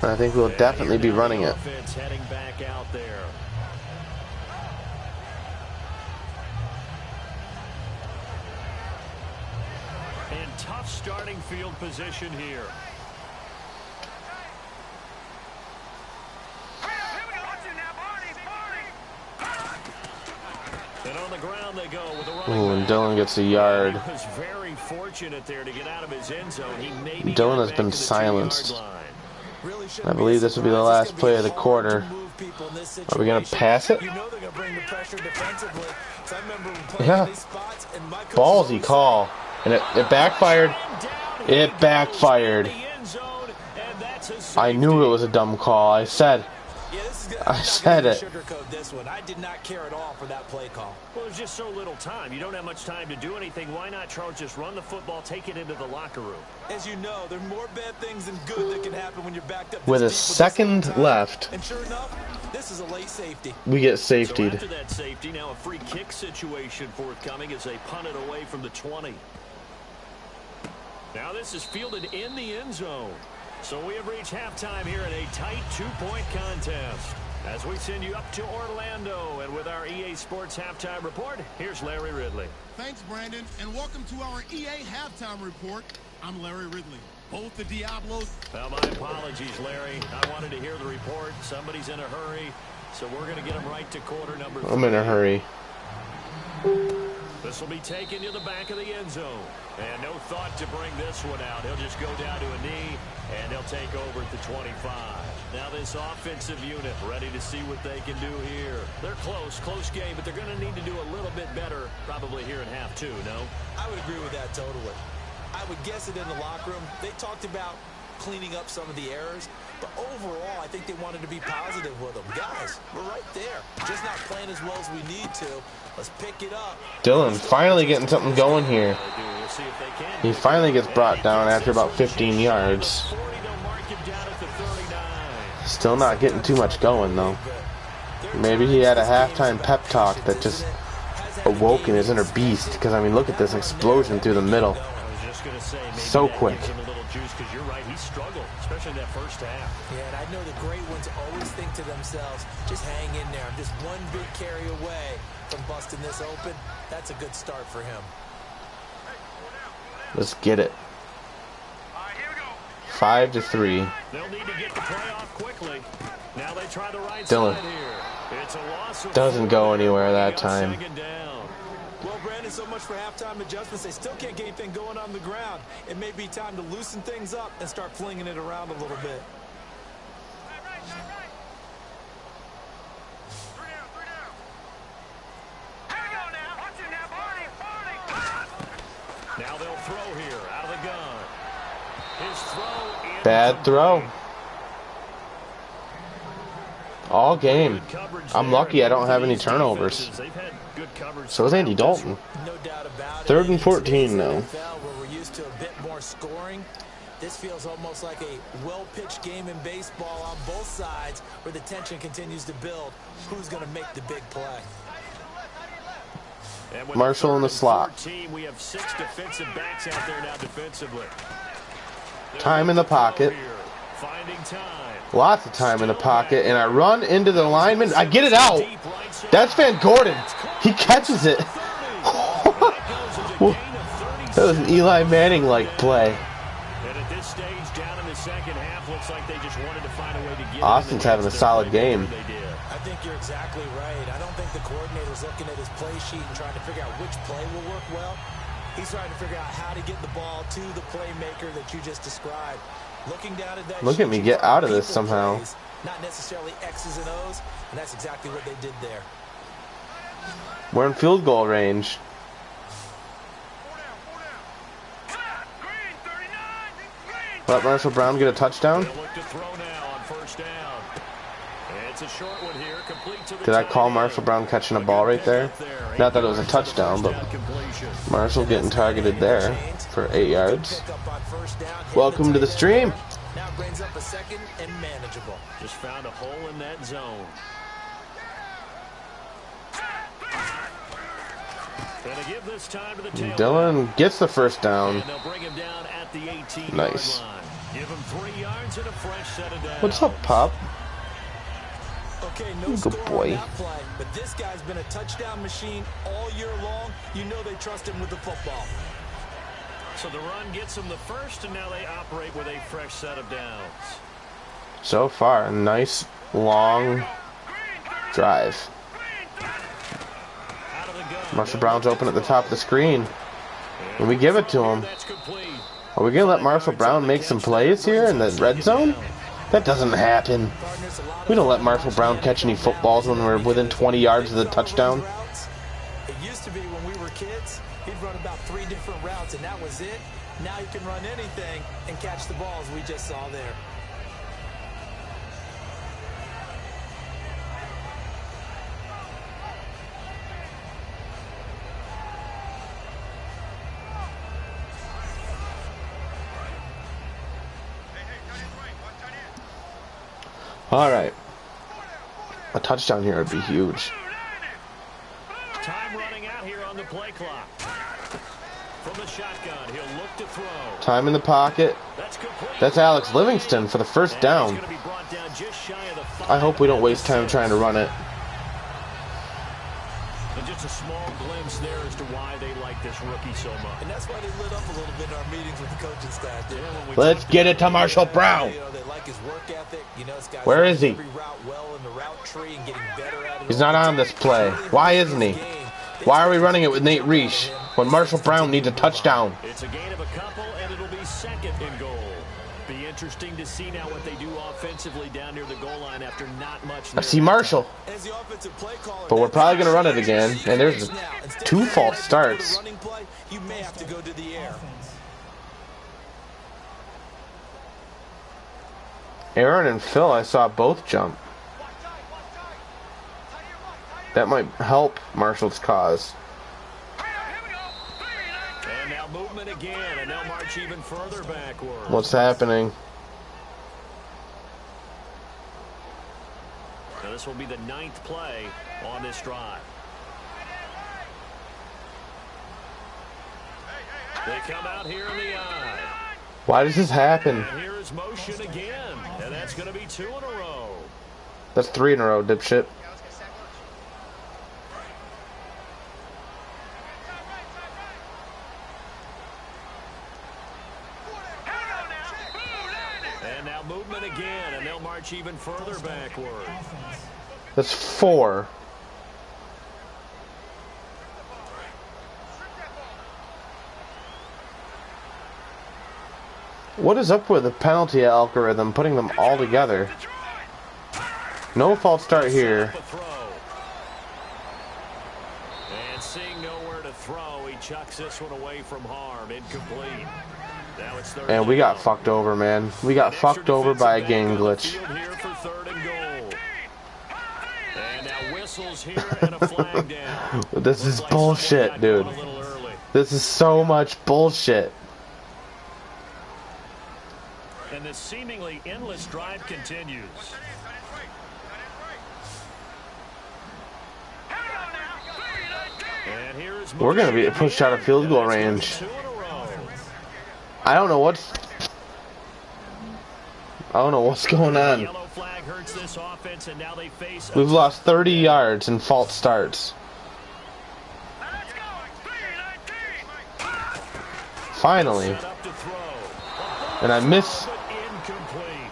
I think we'll definitely be running it. Heading back out there. And tough starting field position here. And on the ground they go with a running Ooh, and back. Dylan gets a yard. He was very fortunate there to get out of his end zone. He maybe Dylan got has back been to the 2-yard silenced. line. Really I believe this will be the last play of the quarter. Are we going to pass it? You know they're going to bring the pressure defensively. So I remember playing Yeah. these spots and my coach Ballsy call. And it backfired. It backfired. I knew it was a dumb call. I said it. Sugarcoat this one. I did not care at all for that play call. Well, there's just so little time. You don't have much time to do anything. Why not, Charles, just run the football, take it into the locker room? As you know, there are more bad things than good that can happen when you're backed up. With a this deep second this little time. left. And sure enough, this is a late safety. We get So safetied. after that safety, now a free kick situation forthcoming as they punt it away from the 20. Now this is fielded in the end zone. So we have reached halftime here in a tight 2-point contest. As we send you up to Orlando, and with our EA Sports Halftime Report, here's Larry Ridley. Thanks, Brandon, and welcome to our EA Halftime Report. I'm Larry Ridley. Both the Diablos. Well, my apologies, Larry. I wanted to hear the report. Somebody's in a hurry, so we're going to get them right to quarter number 3. I'm in a hurry. This will be taken to the back of the end zone. And no thought to bring this one out. He'll just go down to a knee, and he'll take over at the 25. Now this offensive unit ready to see what they can do here. They're close game, but they're going to need to do a little bit better probably here in half 2, no? I would agree with that totally. I would guess it in the locker room. They talked about cleaning up some of the errors, but overall, I think they wanted to be positive with them. Guys, we're right there. Just not playing as well as we need to. Let's pick it up. Dylan finally getting something going here. We'll see if they can. He finally gets brought down after about 15 yards. 40, they'll mark him down at the 39. Still not getting too much going, though. Maybe he had a halftime pep talk that just awoke in his inner beast. Because, I mean, look at this explosion through the middle. I was just going to say, maybe So that quick. gives him a little juice, because you're right, he struggled, especially in that first half. Yeah, and I know the great ones always think to themselves, just hang in there. I'm just one big carry away from busting this open. That's a good start for him. Let's get it. 5-3. They'll need to get the play off quickly. Now they try the right Dylan. side here. It's a loss of Doesn't 4. go anywhere that On time. second down. Well, Brandon, so much for halftime adjustments. They still can't get anything going on the ground. It may be time to loosen things up and start flinging it around a little bit. Now they'll throw here out of the gun. His throw. Bad throw. All game. I'm lucky I don't have any turnovers. They've had good coverage. So is Andy Dalton. No doubt about it. 3rd and 14 now. Where we're used to a bit more scoring. This feels almost like a well-pitched game in baseball on both sides where the tension continues to build. Who's going to make the big play? And with Marshall in the 3rd and slot. 14, we have 6 defensive backs out there now defensively. Time in the pocket. Finding time. Lots of time in the pocket. And I run into the lineman. I get it out. That's Van Gordon. He catches it. That was an Eli Manning-like play. And at this stage, down in the second half, looks like they just wanted to find a way to get Austin's having a solid game. They did. I think you're exactly right. I don't think the coordinator's looking at his play sheet and trying to figure out which play will work well. He's trying to figure out how to get the ball to the playmaker that you just described. Looking down at that Look at me sheet, get out of this people somehow. plays. not necessarily X's and O's, and that's exactly what they did there. We're in field goal range. Let Marshall Brown get a touchdown. Did I call Marshall Brown catching a ball right there? Not that it was a touchdown, but Marshall getting targeted there for 8 yards. Welcome to the stream. Now brings up a second and manageable. Just found a hole in that zone. Gonna give this time to the Dylan gets the first down. And they'll bring him down at the 18-yard Nice. line. Give him 3 yards and a fresh set of downs. What's up, Pop? Okay, no Good score boy. on that play, but this guy's been a touchdown machine all year long. You know they trust him with the football. So the run gets them the first, and now they operate with a fresh set of downs. So far, a nice long drive. Out of the gun. Marshall Brown's open at the top of the screen, and we give it to him. That's complete. Are we gonna let Marshall Brown make some plays here in the red zone? That doesn't happen. We don't let Marshall Brown catch any footballs when we're within 20 yards of the touchdown. It used to be when we were kids, he'd run about 3 different routes, and that was it. Now he can run anything and catch the balls we just saw there. All right. A touchdown here would be huge. Time running out here on the play clock. From the shotgun, he'll look to throw. Time in the pocket. That's complete. That's Alex Livingston for the first down. He's gonna be brought down just shy of the 5. I hope we don't waste time trying to run it. And just a small glimpse there as to why they like this rookie so much. And that's why they lit up a little bit in our meetings with the coaching staff. Let's get it to Marshall Brown. They like his work ethic. This guy's Where is he? every route well in the route tree and getting better at it. He's not on this play. Why isn't he? Why are we running it with Nate Reich when Marshall Brown needs a touchdown? It's a gain of a couple, and it'll be second and goal. Be interesting to see now what they do offensively down near the goal line after not much. I see Marshall, but we're probably going to run it again, and there's 2 false starts. You may have to go to the air. Aaron and Phil, I saw both jump. That might help Marshall's cause. And now movement again, and they'll march even further backward. What's happening? Now this will be the 9th play on this drive. They come out here in the eye. Why does this happen? And here is motion again, and that's going to be 2 in a row. That's 3 in a row, dipshit. And now movement again, and they'll march even further backward. That's 4. What is up with the penalty algorithm, putting them all together? No false start here. And seeing nowhere to throw, he chucks this one away from harm. Incomplete. Now it's third And we got down. fucked over, man. We got fucked over by a game glitch. Field here for 3rd and goal. And now whistles here and a flag down. This is bullshit, dude. This is so much bullshit. And this seemingly endless drive continues. And here is We're going to be pushed out of field goal range. 2 in a row. I don't know what's going on. Yellow flag hurts this offense, and now they face We've lost 30 yards in false starts. Finally. set up to throw. And I miss. Incomplete.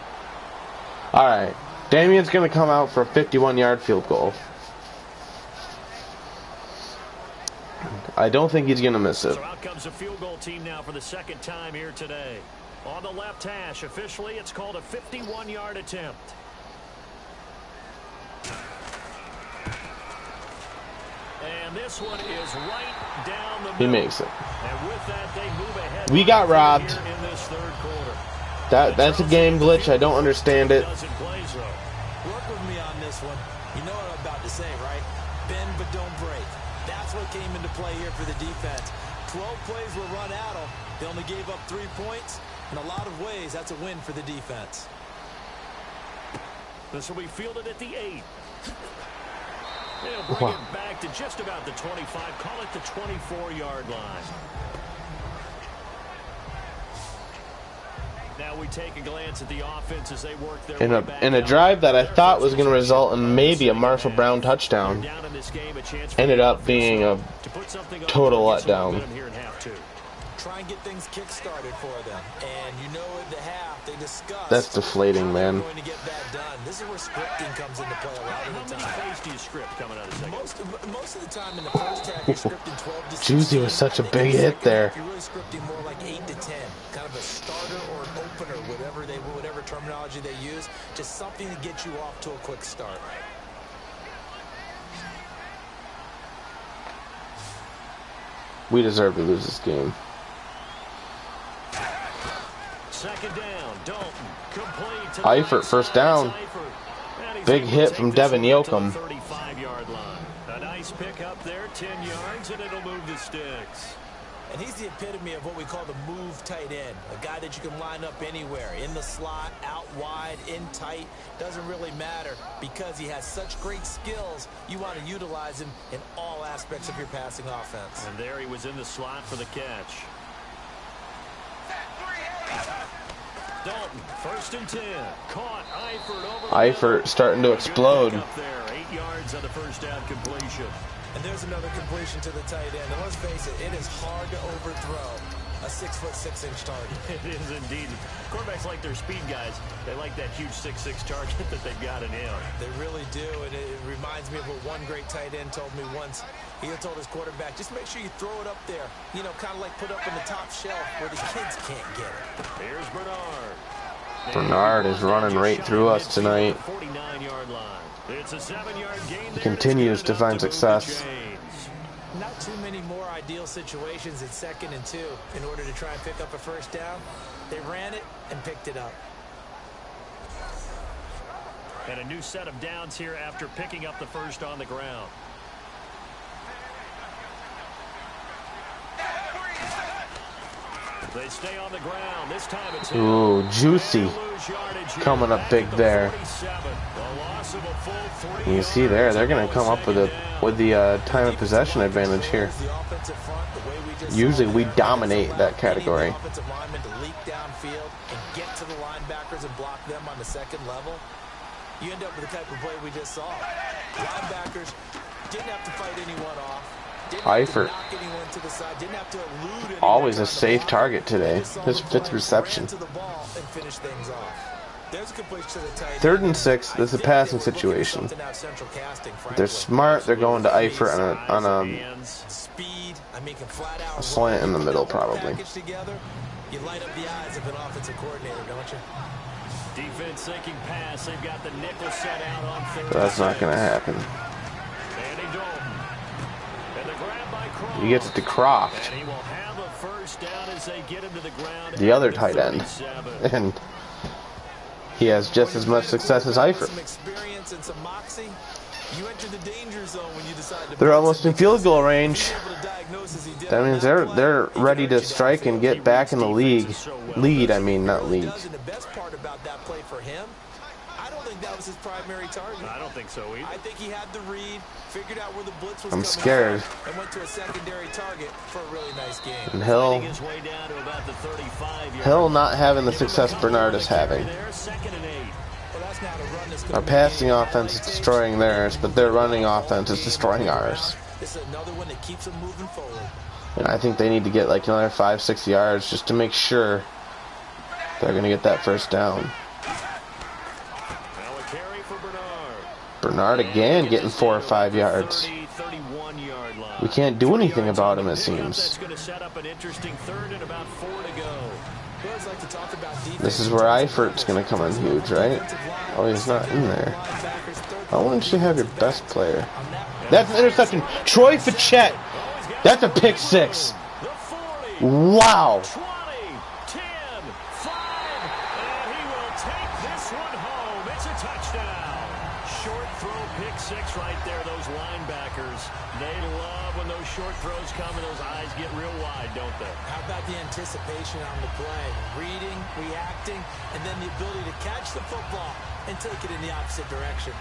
Alright. Damien's going to come out for a 51-yard field goal. I don't think he's going to miss it. So out comes a field goal team now for the 2nd time here today. On the left hash, officially it's called a 51-yard attempt. And this one is right down the middle. He makes it. And with that, they move ahead. We got robbed. Here in this third quarter. That's a game glitch. I don't understand it. Doesn't play so. Work with me on this one. You know what I'm about to say, right? Bend but don't break. That's what came into play here for the defense. 12 plays were run at them. They only gave up 3 points. In a lot of ways, that's a win for the defense. This will be fielded at the 8. They'll bring it back to just about the 25. Call it the 24-yard line. Now we take a glance at the offense as they work their way back. In a drive that I thought was going to result in maybe a Marshall Brown touchdown, ended up being a total letdown. Try and get things kick-started for them. And you know at the half, they discussed... That's deflating, man. ...going to get that done. This is where scripting comes into play a lot of the time. How many plays do you script coming out of the second? Most of the time in the first half, you're scripting 12 to 16. Juicy was such a big hit there. You're really scripting more like 8 to 10. Kind of a starter or an opener, whatever terminology they use. Just something to get you off to a quick start. We deserve to lose this game. Second down, Dalton, complete to Eifert, first down. Big hit from Devin Yoakum. 35-yard line. A nice pick up there, 10 yards, and it'll move the sticks. And he's the epitome of what we call the move tight end. A guy that you can line up anywhere. In the slot, out wide, in tight. Doesn't really matter because he has such great skills. You want to utilize him in all aspects of your passing offense. And there he was in the slot for the catch. Dalton, first and 10. Caught Eifert starting to explode. Up there, 8 yards on the first down completion. And there's another completion to the tight end. And let's face it, it is hard to overthrow a 6'6" target. It is indeed. Quarterbacks like their speed guys. They like that huge 6'6" target that they've got in him. They really do, and it reminds me of what one great tight end told me once. He had told his quarterback, just make sure you throw it up there. You know, kind of like put up in the top shelf where the kids can't get it. Here's Bernard. Bernard is running right through us tonight. 49-yard line. It's a 7-yard gain. He continues to find success. Not too many more ideal situations at 2nd and 2 in order to try and pick up a first down. They ran it and picked it up. And a new set of downs here after picking up the first on the ground. They stay on the ground. This time it's ooh, Juicy coming up big there. You see there, they're going to come up with the time of possession advantage here. Usually we dominate that category. Get to the linebackers and block them on the second level. You end up with the type of play we just saw. Linebackers didn't have to fight anyone off. Eifert, always a safe target today. His 5th reception. 3rd and 6. This is a passing situation. They're smart. They're going to Eifert on a slant in the middle, probably. You light up the eyes of an offensive coordinator, don't you? Defense sinking pass. They've got the nickel set out on 3rd. That's not going to happen. He gets it to Croft, the other tight end, and he has just as much success as Eifert. They're almost in field goal range. That means they're ready to strike and get back in the league. Lead, I mean, not league. That was his primary target. I don't think so either. I think he had the read, figured out where the blitz was I'm scared. and went to a secondary target for a really nice game. And Hill not having the success Bernard is having. Our passing offense is destroying theirs, but their running offense is destroying ours. This is another one that keeps them moving forward. And I think they need to get like another 5-6 yards just to make sure they're going to get that first down. Bernard again getting 4 or 5 yards. We can't do anything about him, it seems. This is where Eifert's going to come in huge, right? Oh, he's not in there. I want you to have your best player. That's an interception. Troy Fichette. That's a pick six. Wow. 20, 10, 5, and he will take this one home. It's a touchdown. Short throw, pick six right there. Those linebackers, they love when those short throws come and those eyes get real wide, don't they? How about the anticipation on the play? Reading, reacting, and then the ability to catch the football and take it in the opposite direction.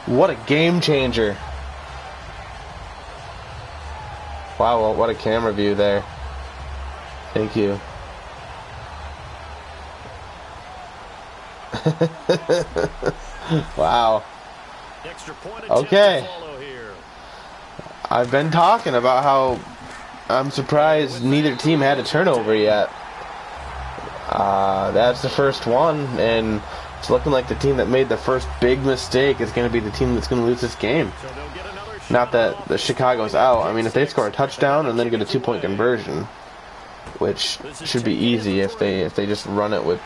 What a game changer. Wow, what a camera view there. Thank you. Wow. Okay. I've been talking about how I'm surprised neither team had a turnover yet. That's the first one, and it's looking like the team that made the first big mistake is going to be the team that's going to lose this game. Not that the Chicago's out. I mean, if they score a touchdown and then get a 2-point conversion, which should be easy if they just run it with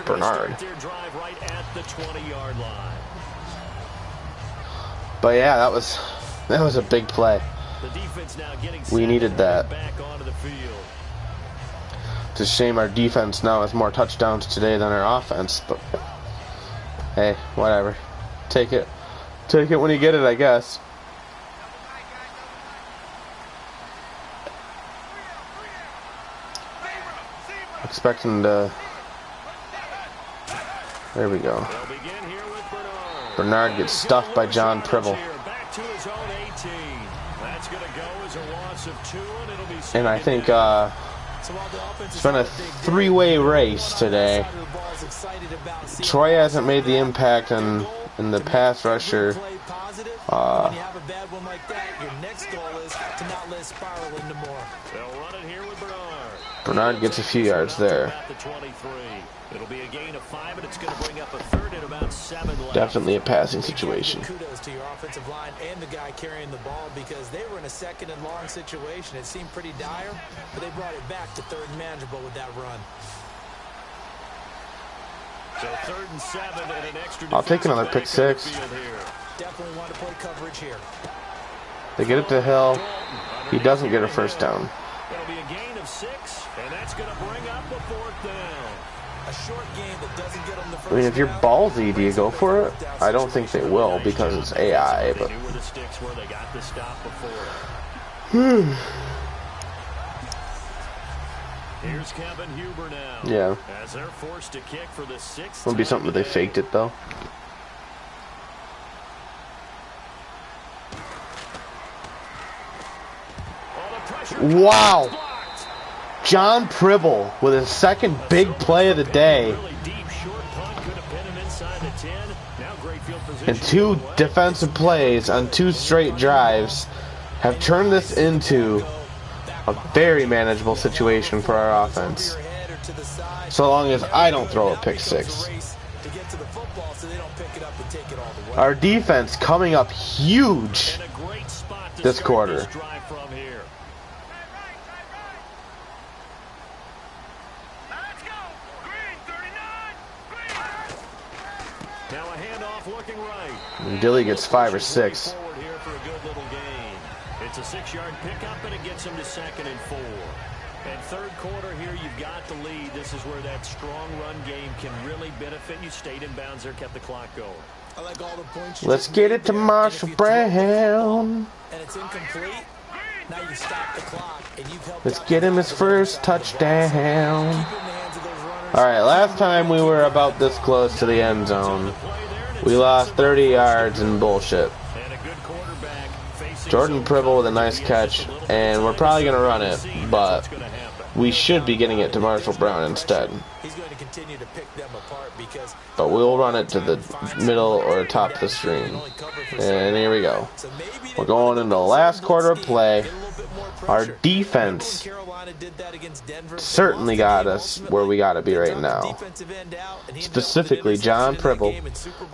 Bernard. But yeah, that was a big play. We needed that. It's a shame our defense now has more touchdowns today than our offense, but hey, whatever. Take it when you get it, I guess. Expecting to. There we go. Bernard gets stuffed by John Pribble. And I think it's been a three-way race today. Troy hasn't made the impact in the pass rusher. Bernard gets a few yards there. Definitely a passing situation. Kudos to your offensive line and the guy carrying the ball, because they were in a second and long situation. It seemed pretty dire, but they brought it back to third and manageable with that run. So 3rd and 7 and an extra. I'll take another pick six. Definitely want to play coverage here. They get it to Hill. He doesn't get a first down. It'll be a gain of 6, and that's going to bring up a 4th down. A short game that doesn't get them the first. I mean, if you're ballsy, do you go for it? I don't think they will because it's AI, but. Here's Kevin Huber now. Yeah. As they're forced to kick for the 6th. Would be something that they faked it though. Wow. John Pribble with his second big play of the day. And 2 defensive plays on 2 straight drives have turned this into a very manageable situation for our offense. So long as I don't throw a pick six. Our defense coming up huge this quarter. And Dilly gets 5 or 6. It's a 6-yard pickup, and it gets him to 2nd and 4. And 3rd quarter here, you've got the lead. This is where that strong run game can really benefit you. Stayed in bounds there, kept the clock going. I like all the points. Let's get it to Marshall Brown. And it's incomplete. Now you stop the clock, and you've helped. Let's get him his first touchdown. All right, last time we were about this close to the end zone, we lost 30 yards in bullshit. Jordan Pribble with a nice catch, and we're probably going to run it, but we should be getting it to Marshall Brown instead. But we'll run it to the middle or top of the screen. And here we go. We're going into the last quarter of play. Our defense certainly got us where we got to be right now. Specifically, John Pribble,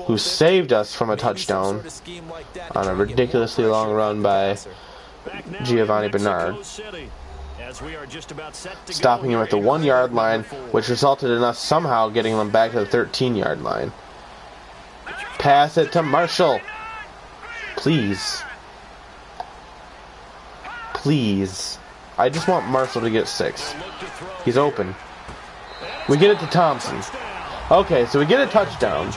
who saved us from a touchdown on a ridiculously long run by Giovanni Bernard. as we are just about set to stopping go him at the 1 yard line, which resulted in us somehow getting them back to the 13-yard line. Pass it to Marshall. Please. Please. I just want Marshall to get 6. He's open. We get it to Thompson. Okay, so we get a touchdown.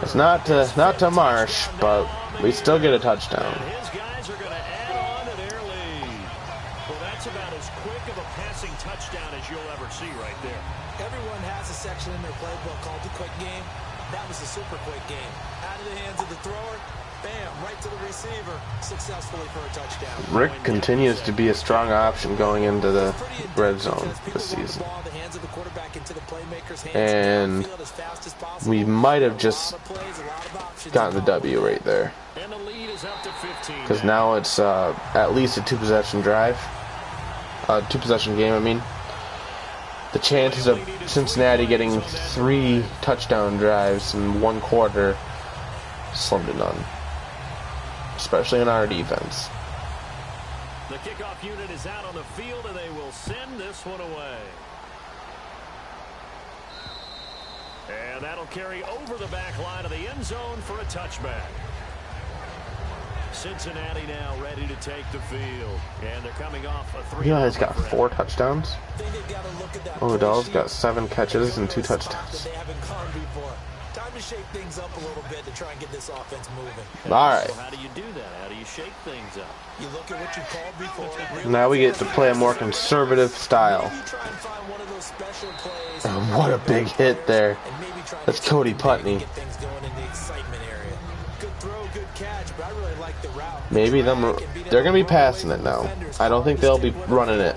It's not to Marsh, but we still get a touchdown. His guys are going to add on to their lead. Well, that's about as quick of a passing touchdown as you'll ever see right there. Everyone has a section in their playbook called the quick game. That was a super quick game. Out of the hands of the thrower, bam, right to the receiver, successfully for a touchdown. Rick continues to be a strong option going into the red zone this season. And we might have just gotten the W right there. Because now it's at least a two-possession drive. Two-possession game, I mean. The chances of Cincinnati getting 3 touchdown drives in 1 quarter, slim to none. Especially in our defense. The kickoff unit is out on the field, and they will send this one away. And that'll carry over the back line of the end zone for a touchback. Cincinnati now ready to take the field. And they're coming off a 3. You know, he's got 4 touchdowns. Odell's got 7 catches and 2 touchdowns. Time to shake things up a little bit to try and get this offense moving. All right. So how do you do that? How do you shake things up? You look at what you called before. Now we get to play a more conservative style. Oh, what a big hit there. That's Cody Putney. Maybe they're going to be passing it now. I don't think they'll be running it.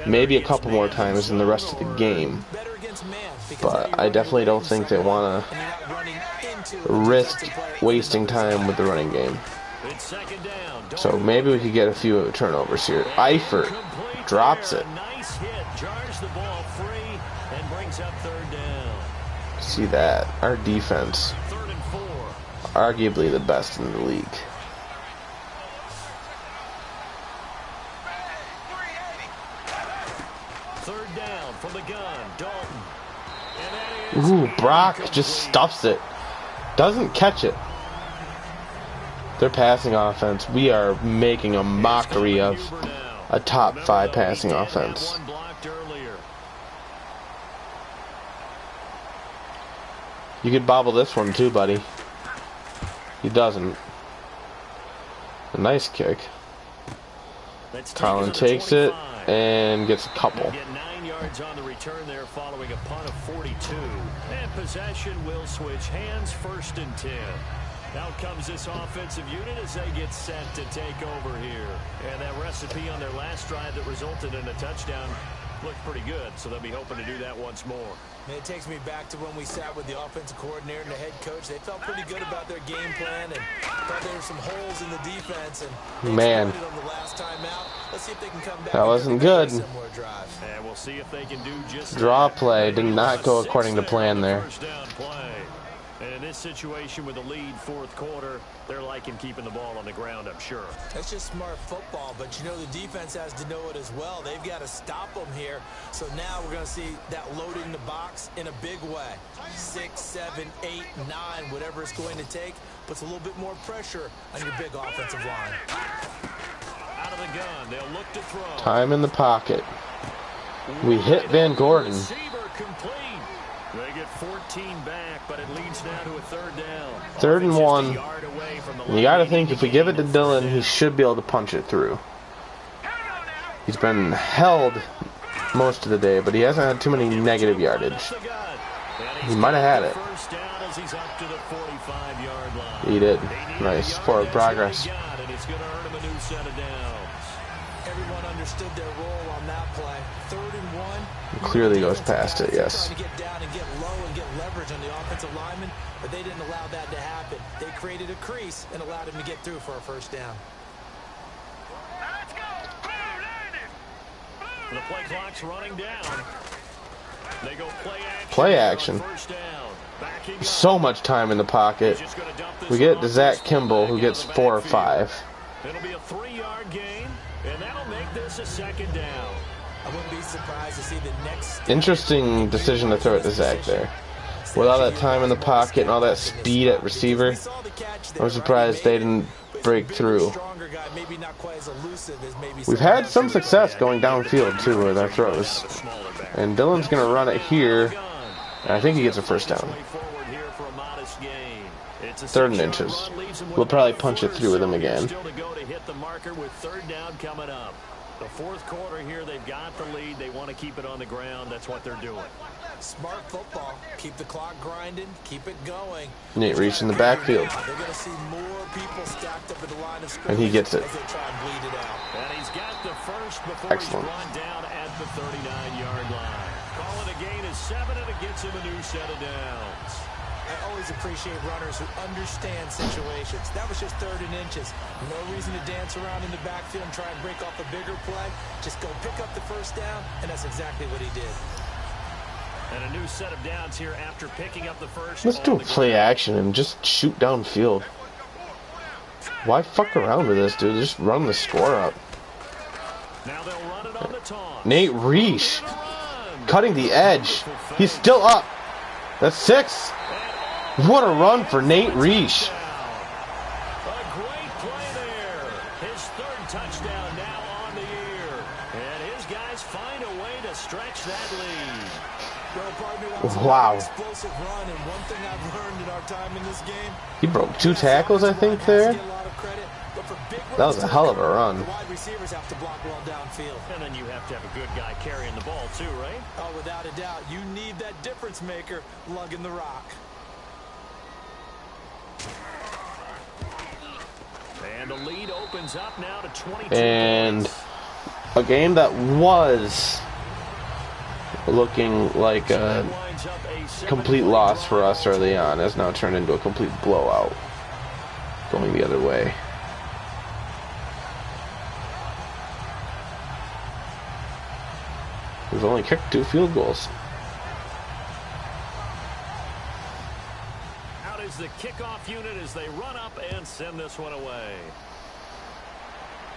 Maybe a couple more times in the rest of the game. But I definitely don't think they want to risk wasting time with the running game. So maybe we could get a few turnovers here. Eifert drops it. See that? Our defense, arguably the best in the league. Third down from the gun, Dalton. Ooh, Brock just stuffs it. Doesn't catch it. Their passing offense, we are making a mockery of a top 5 passing offense. You could bobble this one too, buddy. He doesn't. A nice kick. Colin takes it and gets a couple. On the return there following a punt of 42. And possession will switch hands, 1st and 10. Out comes this offensive unit as they get set to take over here. And that recipe on their last drive that resulted in a touchdown looked pretty good, so they'll be hoping to do that once more. Man, it takes me back to when we sat with the offensive coordinator and the head coach. They felt pretty good about their game plan and thought there were some holes in the defense. And man, on the last time out. Let's see if they can come back. That wasn't good. And we'll see if they can do just draw play did not go according to plan there. And in this situation with the lead 4th quarter, they're liking keeping the ball on the ground, I'm sure. That's just smart football, but you know the defense has to know it as well. They've got to stop them here. So now we're going to see that loading the box in a big way. 6, 7, 8, 9, whatever it's going to take, puts a little bit more pressure on your big offensive line. Out of the gun, they'll look to throw. Time in the pocket. We hit Van Gordon. They get 14 back, but it leads now to a 3rd down. 3rd and 1. You got to think if we give it to Dillon, he should be able to punch it through. He's been held most of the day, but he hasn't had too many negative yardage. He might have had it. He did. Nice. Forward progress. Everyone understood their role on that play. 3rd and 1. Clearly goes past it, yes. Get down and get low and get leverage on the offensive lineman, but they didn't allow that to happen. They created a crease and allowed him to get through for a 1st down. The play clock's running down. They go play action. So much time in the pocket. We get to Zach Kimball, who gets 4 or 5. It'll be a 3-yard gain, And that'll make this a second down. I wouldn't be surprised to see the next. Interesting decision to throw it to Zach there. With all that time in the pocket and all that speed at receiver, I'm surprised they didn't break through. We've had some success going downfield too with our throws. And Dylan's going to run it here. And I think he gets a first down. 3rd and inches. We'll probably punch it through with him again. The 4th quarter here, they've got the lead. They want to keep it on the ground. That's what they're doing. Smart football. Keep the clock grinding. Keep it going. Nate Reese in the backfield. They're going to see more people stacked up at the line of scrimmage And he gets it. as they try and bleed it out. And he's got the first before Excellent. he's run down at the 39-yard line. Calling a gain of 7, and it gets him a new set of downs. I always appreciate runners who understand situations. That was just 3rd and inches. No reason to dance around in the backfield and try and break off a bigger play. Just go pick up the first down, and that's exactly what he did. And a new set of downs here after picking up the first. Let's do a play action and just shoot downfield. Why fuck around with this, dude? Just run the score up. Now they'll run it on the taunt. Nate Reese cutting the edge. He's still up. That's 6. What a run for Nate Reese. A great play there. His 3rd touchdown now on the year. And his guys find a way to stretch that lead. Well, partner, that was a Wow. explosive run, and one thing I've learned in our time in this game, He broke 2 tackles, I think, there. get a lot of credit, but for big That was a hell of a run. the wide receivers have to block well downfield. And then you have to have a good guy carrying the ball too, right? Oh, without a doubt, you need that difference maker lugging the rock. And the lead opens up now to 22 And points. a game that was looking like a Winds up a 7-point complete loss for drive. us early on has now turned into a complete blowout going the other way. We've only kicked 2 field goals. Out is the kickoff unit as they run up and send this one away.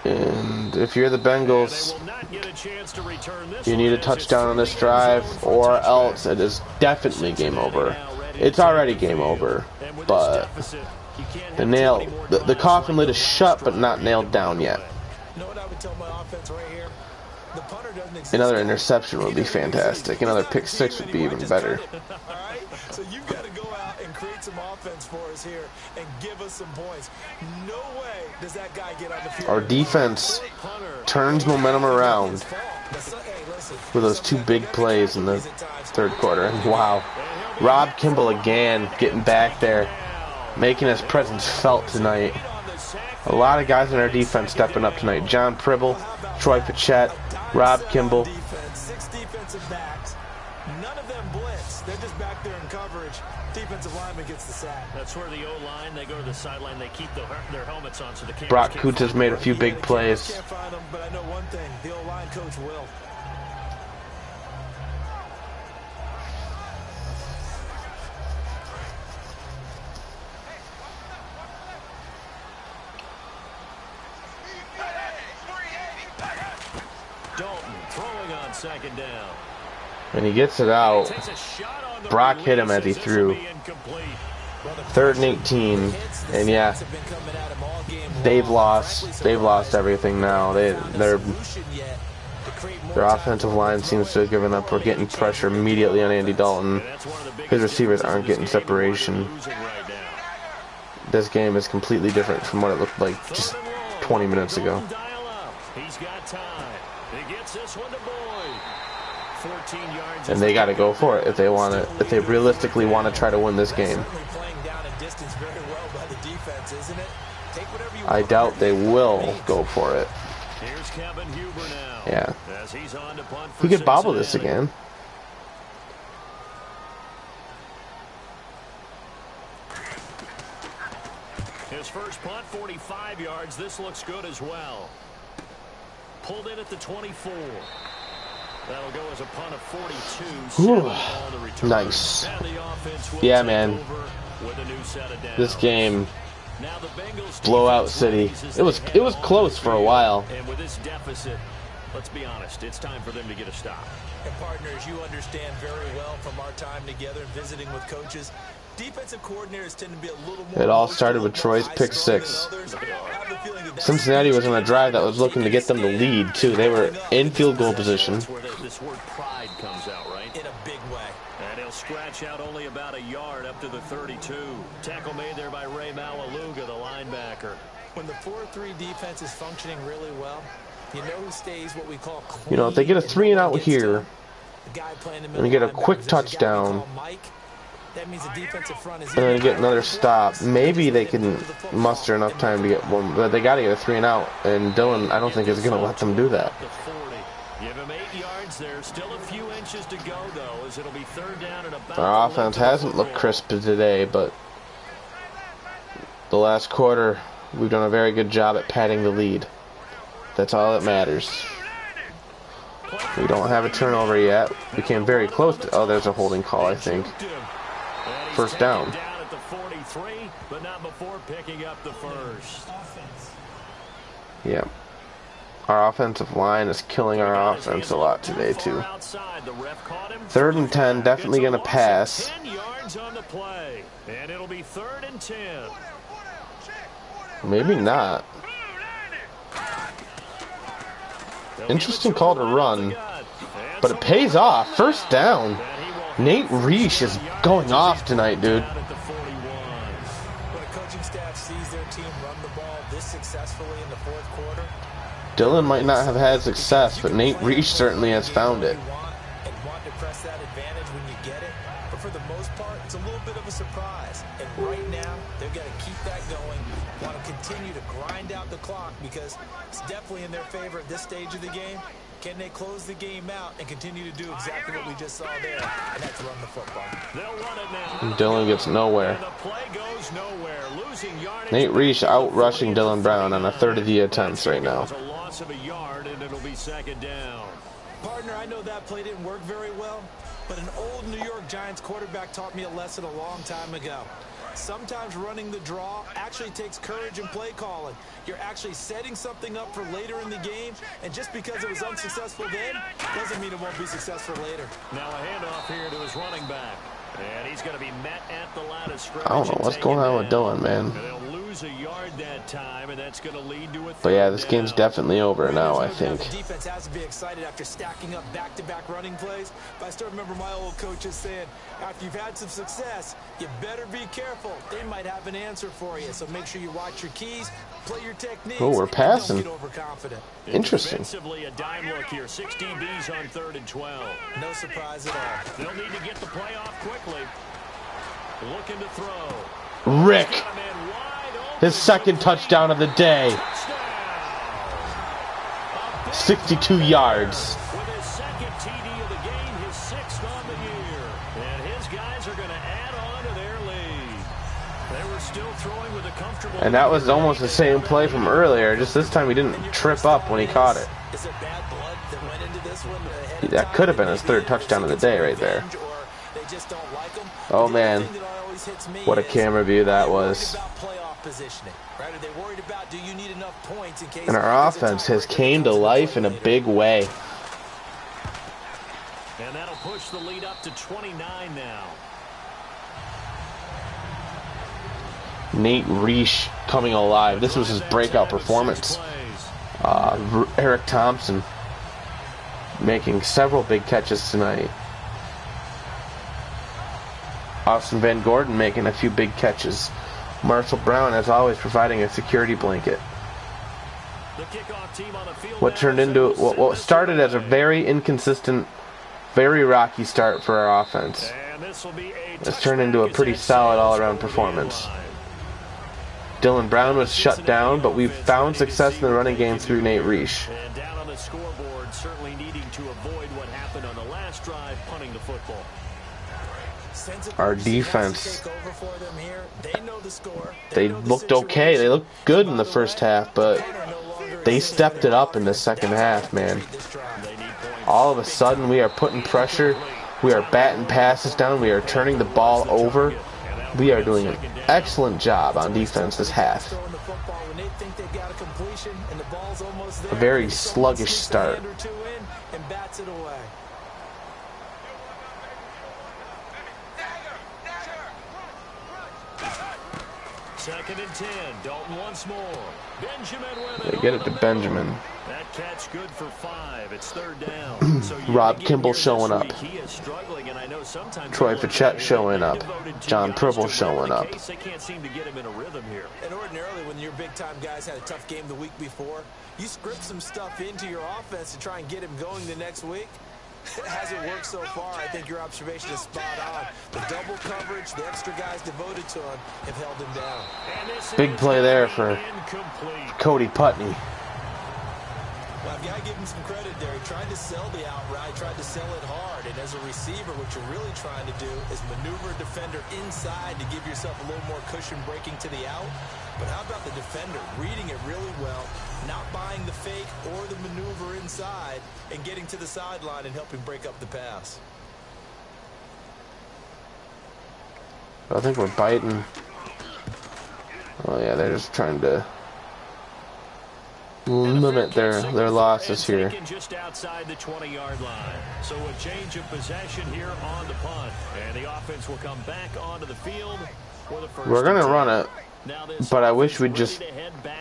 And if you're the They Bengals, will not get a chance to return this you need a one as it's touchdown on this 30 yards drive, over for a or touchdown. else it is definitely game over. It's already game over, And with this but deficit, you can't the have nail, too many more the drives coffin like lid is the shut, last but not drive. nailed down yet. You know what I would tell my offense right here? The punter doesn't exist. Another interception would be fantastic. Another pick 6 would be even better. All right? So you've got to go out and create some offense for us here and give us some points. No way does that guy get on the field. Our defense turns momentum around with those 2 big plays in the 3rd quarter. And wow, Rob Kimball again getting back there, making his presence felt tonight. A lot of guys in our defense stepping up tonight. John Pribble, Troy Fichette, Rob Kimball. 6 defensive backs. None of them blitz. They're just back there in coverage. Defensive lineman gets the sack. That's where the O-line, they go to the sideline, they keep their helmets on so the cameras Brock can't Kutz has find made a them. few big plays. Can't find them, but I know one thing. The O-line coach will. Dalton throwing on 2nd down. And he gets it out. Takes a shot on the Brock hit him release as he this will threw. be incomplete. 3rd and 18. And yeah, they've lost everything now. Their offensive line seems to have given up. We're getting pressure immediately on Andy Dalton. And that's one of the biggest His receivers aren't differences getting in this game. separation. We're losing right now. This game is completely different from what it looked like just 20 minutes ago. Dial up. He's got time. He gets this one to Boyd. 14 yards. And they got to go for it if they want to. If they realistically want to try to win this game. Certainly playing down a distance very well by the defense, isn't it? Take whatever you I want. doubt they will go for it. Here's Kevin Huber now. Yeah. As he's on to punt for We could bobble this Cincinnati. again. His first punt, 45 yards. This looks good as well. Pulled in at the 24. That'll go as a punt of 42. Whew. 7 on the return. Nice. And the offense will Yeah, take man. over with a new set of downs. This game Now the Bengals Blowout city. It was close for a while. And with this deficit, let's be honest, it's time for them to get a stop. And partners, you understand very well from our time together and visiting with coaches, defensive coordinators tend to be a little more. It all started with Troy's pick six. Cincinnati was on a drive that was looking to get them the lead too. They were in field goal position. That's where this word pride comes out, right? In a big way. And he'll scratch out only about a yard up to the 32. Tackle made there by Ray Malaluga, the linebacker. When the 4-3 defense is functioning really well, you know who stays what we call clean. You know, if they get a 3-and-out here, and we get a quick touchdown, that means the defensive front is and then get another stop, maybe they can muster enough time to get one. But they got to get a 3-and-out, and Dylan, I don't think is going to let them do that. Give him 8 yards there. Still a few inches to go, though, as it'll be third down and about. Our offense hasn't looked crisp today, but the last quarter, we've done a very good job at padding the lead. That's all that matters. We don't have a turnover yet. We came very close to... Oh, there's a holding call, I think. First down. Down at the 43, but not before picking up the first. Yeah. Our offensive line is killing our offense a lot today, too. 3rd and 10, definitely going to pass. 10 yards on the play, and it'll be 3rd and 10. Maybe not. Interesting call to run, but it pays off. First down. Nate Reich is going off tonight, dude. When a coaching staff sees their team run the ball this successfully in the 4th quarter, Dylan might not have had success, but Nate Reich certainly has found it. and want to press that advantage when you get it. But for the most part, it's a little bit of a surprise. And right now, they're going to keep that going. Want to continue to grind out the clock because it's definitely in their favor at this stage of the game. Can they close the game out and continue to do exactly what we just saw there? And that's run the football. They'll run it now. And Dylan gets nowhere. And the play goes nowhere. Losing yardage. Nate Reich out rushing Dylan Brown on a third of the attempts right now. A loss of a yard, and it'll be 2nd down. Partner, I know that play didn't work very well, but an old New York Giants quarterback taught me a lesson a long time ago. Sometimes running the draw actually takes courage and play calling. You're actually setting something up for later in the game, and just because it was unsuccessful then, doesn't mean it won't be successful later. Now a handoff here to his running back. And he's going to be met at the line of scrimmage. I don't know what's going on with Dylan, man. And they'll lose a yard that time, and that's going to lead to a But yeah, this game's definitely over now, I think. The defense has to be excited after stacking up back-to-back running plays. But I still remember my old coaches saying, after you've had some success, you better be careful. They might have an answer for you. So make sure you watch your keys, play your techniques. Oh, we're passing. Don't get overconfident. Interesting. Defensively, a dime look here. 6 DBs on 3rd and 12. No surprise at all. They'll need to get the play off quickly. Looking to throw. Rick. His 2nd touchdown of the day. 62 yards. With his 2nd TD of the game, his 6th on the year. And his guys are going to add on to their lead. They were still throwing with a comfortable... And that was almost the same play from earlier. Just this time he didn't trip up when he caught it. Is there bad blood that went into this one? That could have been his 3rd touchdown of the day right there. Oh, man. What a camera view that was. And our offense has came to life in a big way. And that'll push the lead up to 29 now. Nate Reich coming alive. This was his breakout performance. Eric Thompson making several big catches tonight. Austin Van Gordon making a few big catches. Marshall Brown, as always, providing a security blanket. What turned into what started as a very inconsistent, very rocky start for our offense. It's turned into a pretty solid all-around performance. Dylan Brown was shut down, but we've found success in the running game through Nate Reich. And down on the scoreboard, certainly needing to avoid what happened on the last drive, punting the football. Our defense, they looked okay. They looked good in the first half, but they stepped it up in the second half, man. All of a sudden, we are putting pressure. We are batting passes down. We are turning the ball over. We are doing an excellent job on defense this half. A very sluggish start. Second and 10. Dalton once more. Benjamin with They get it to Benjamin. That catch good for 5. It's third down. So Rob Kimball showing up. He is struggling, and I know sometimes Troy Fichette showing up. John Pribble showing up. They can't seem to get him in a rhythm here. And ordinarily, when your big-time guys had a tough game the week before, you script some stuff into your offense to try and get him going the next week. It hasn't worked so far. I think your observation is spot on. The double coverage, the extra guys devoted to him have held him down. Big play there for Cody Putney. Well, I've got to give him some credit there. He tried to sell the outright, tried to sell it hard. And as a receiver, what you're really trying to do is maneuver a defender inside to give yourself a little more cushion breaking to the out. But how about the defender reading it really well, not buying the fake or the maneuver inside, and getting to the sideline and helping break up the pass? I think we're biting. Oh yeah, they're just trying to limit their losses here. Just outside the 20-yard line. So a change of possession here on the punt, and the offense will come back onto the field for the first. We're gonna run it, but I wish we'd just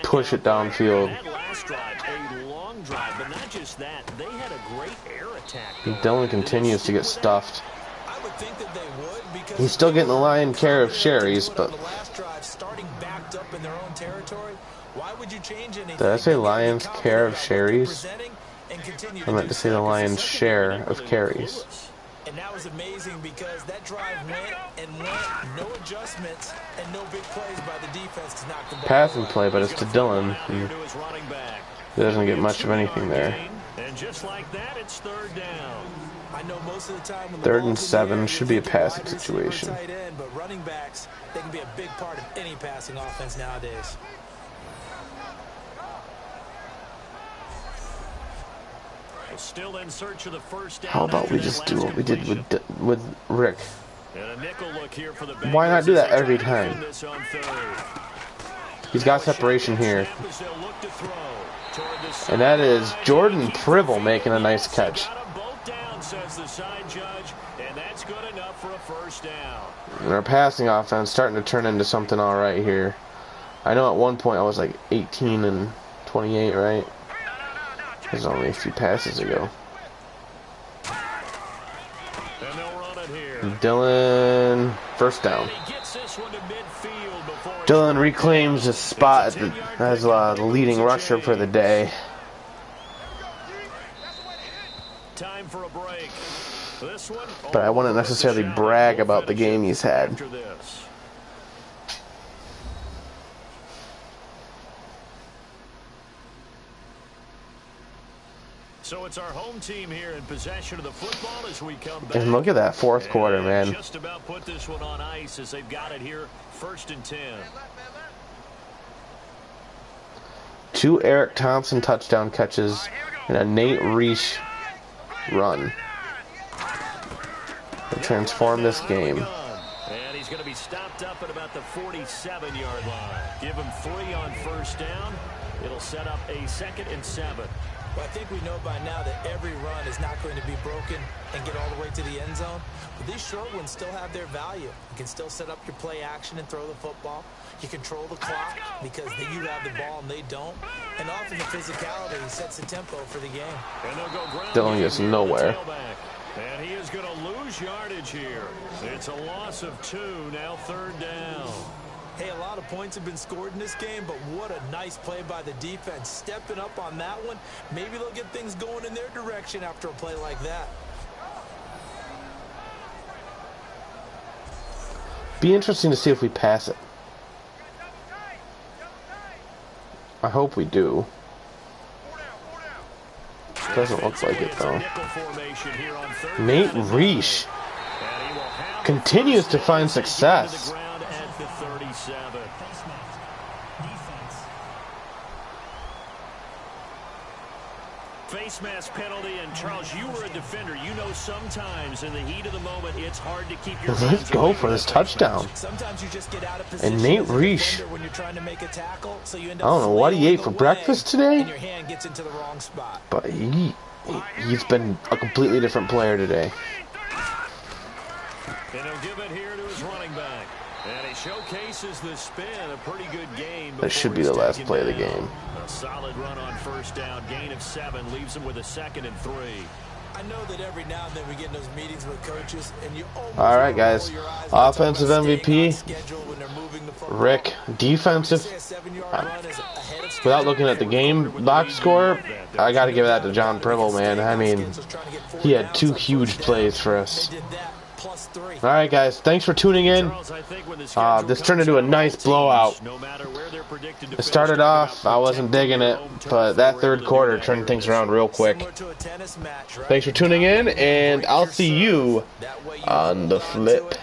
push it downfield. That last drive, a long drive, but not just that, they had a great air attack. Dylan continues to get stuffed. I would think that they would, because He's still getting the lion's share of Sherry's, but the last drive starting backed up in their own territory. Why would you change anything? did I say lion's care of Sherry's? I meant to say the lion's share of carries. And that was amazing because that drive went and went, no adjustments and no big plays by the defense to knock the ball. Passing play, but it's to Dylan. He doesn't get much of anything there. And just like that, it's third down. I know most of the time when Third and 7 should be a passing situation. But running backs, they can be a big part of any passing offense nowadays. Still in search of the first down. How about we just do what we did with Rick? And a nickel look here for the Bengals. Why not do that every time? He's got separation here. And that is Jordan Pribble making a nice catch. And our passing offense starting to turn into something all right here. I know at one point I was like 18 and 28, right? There's only a few passes ago. Dylan, first down. Dylan reclaims his spot as the leading rusher for the day. But I wouldn't necessarily brag about the game he's had. So it's our home team here in possession of the football as we come back. And look at that fourth quarter, man. Just about put this one on ice as they've got it here, 1st and 10. 2 Eric Thompson touchdown catches and a Nate Reich run to transform this game. And he's going to be stopped up at about the 47-yard line. Give him 3 on first down. It'll set up a 2nd and 7. Well, I think we know by now that every run is not going to be broken and get all the way to the end zone. But these short ones still have their value. You can still set up your play action and throw the football. You control the clock because you have the ball and they don't. And often the physicality sets the tempo for the game. Dylan gets nowhere. And he is going to lose yardage here. It's a loss of 2, now 3rd down. Hey, a lot of points have been scored in this game, but what a nice play by the defense. Stepping up on that one. Maybe they'll get things going in their direction after a play like that. Be interesting to see if we pass it. I hope we do. Doesn't look like it, though. Nate Reich continues to find success. Face mask penalty, and Charles, you were a defender. You know sometimes in the heat of the moment, it's hard to keep your Let's go for this touchdown. Sometimes you just get out of position And Nate Reich, when you're trying to make a tackle, so you end I up don't know what he ate for breakfast today, and your hand gets into the wrong spot. but he's been a completely different player today. And he'll give it here to his running back. And he showcases the spin, a pretty good game. That should be the last play of the game. A solid run on first down, gain of 7, leaves him with a 2nd and 3. I know that every now and then we get in those meetings with coaches, and you All right, guys. Offensive MVP, Rick. Defensive, without looking at the game box score, I got to give that to John Pribble, man. I mean, he had 2 huge plays for us. All right, guys. Thanks for tuning in. This turned into a nice blowout. It started off, I wasn't digging it, but that third quarter turned things around real quick. Thanks for tuning in, and I'll see you on the flip.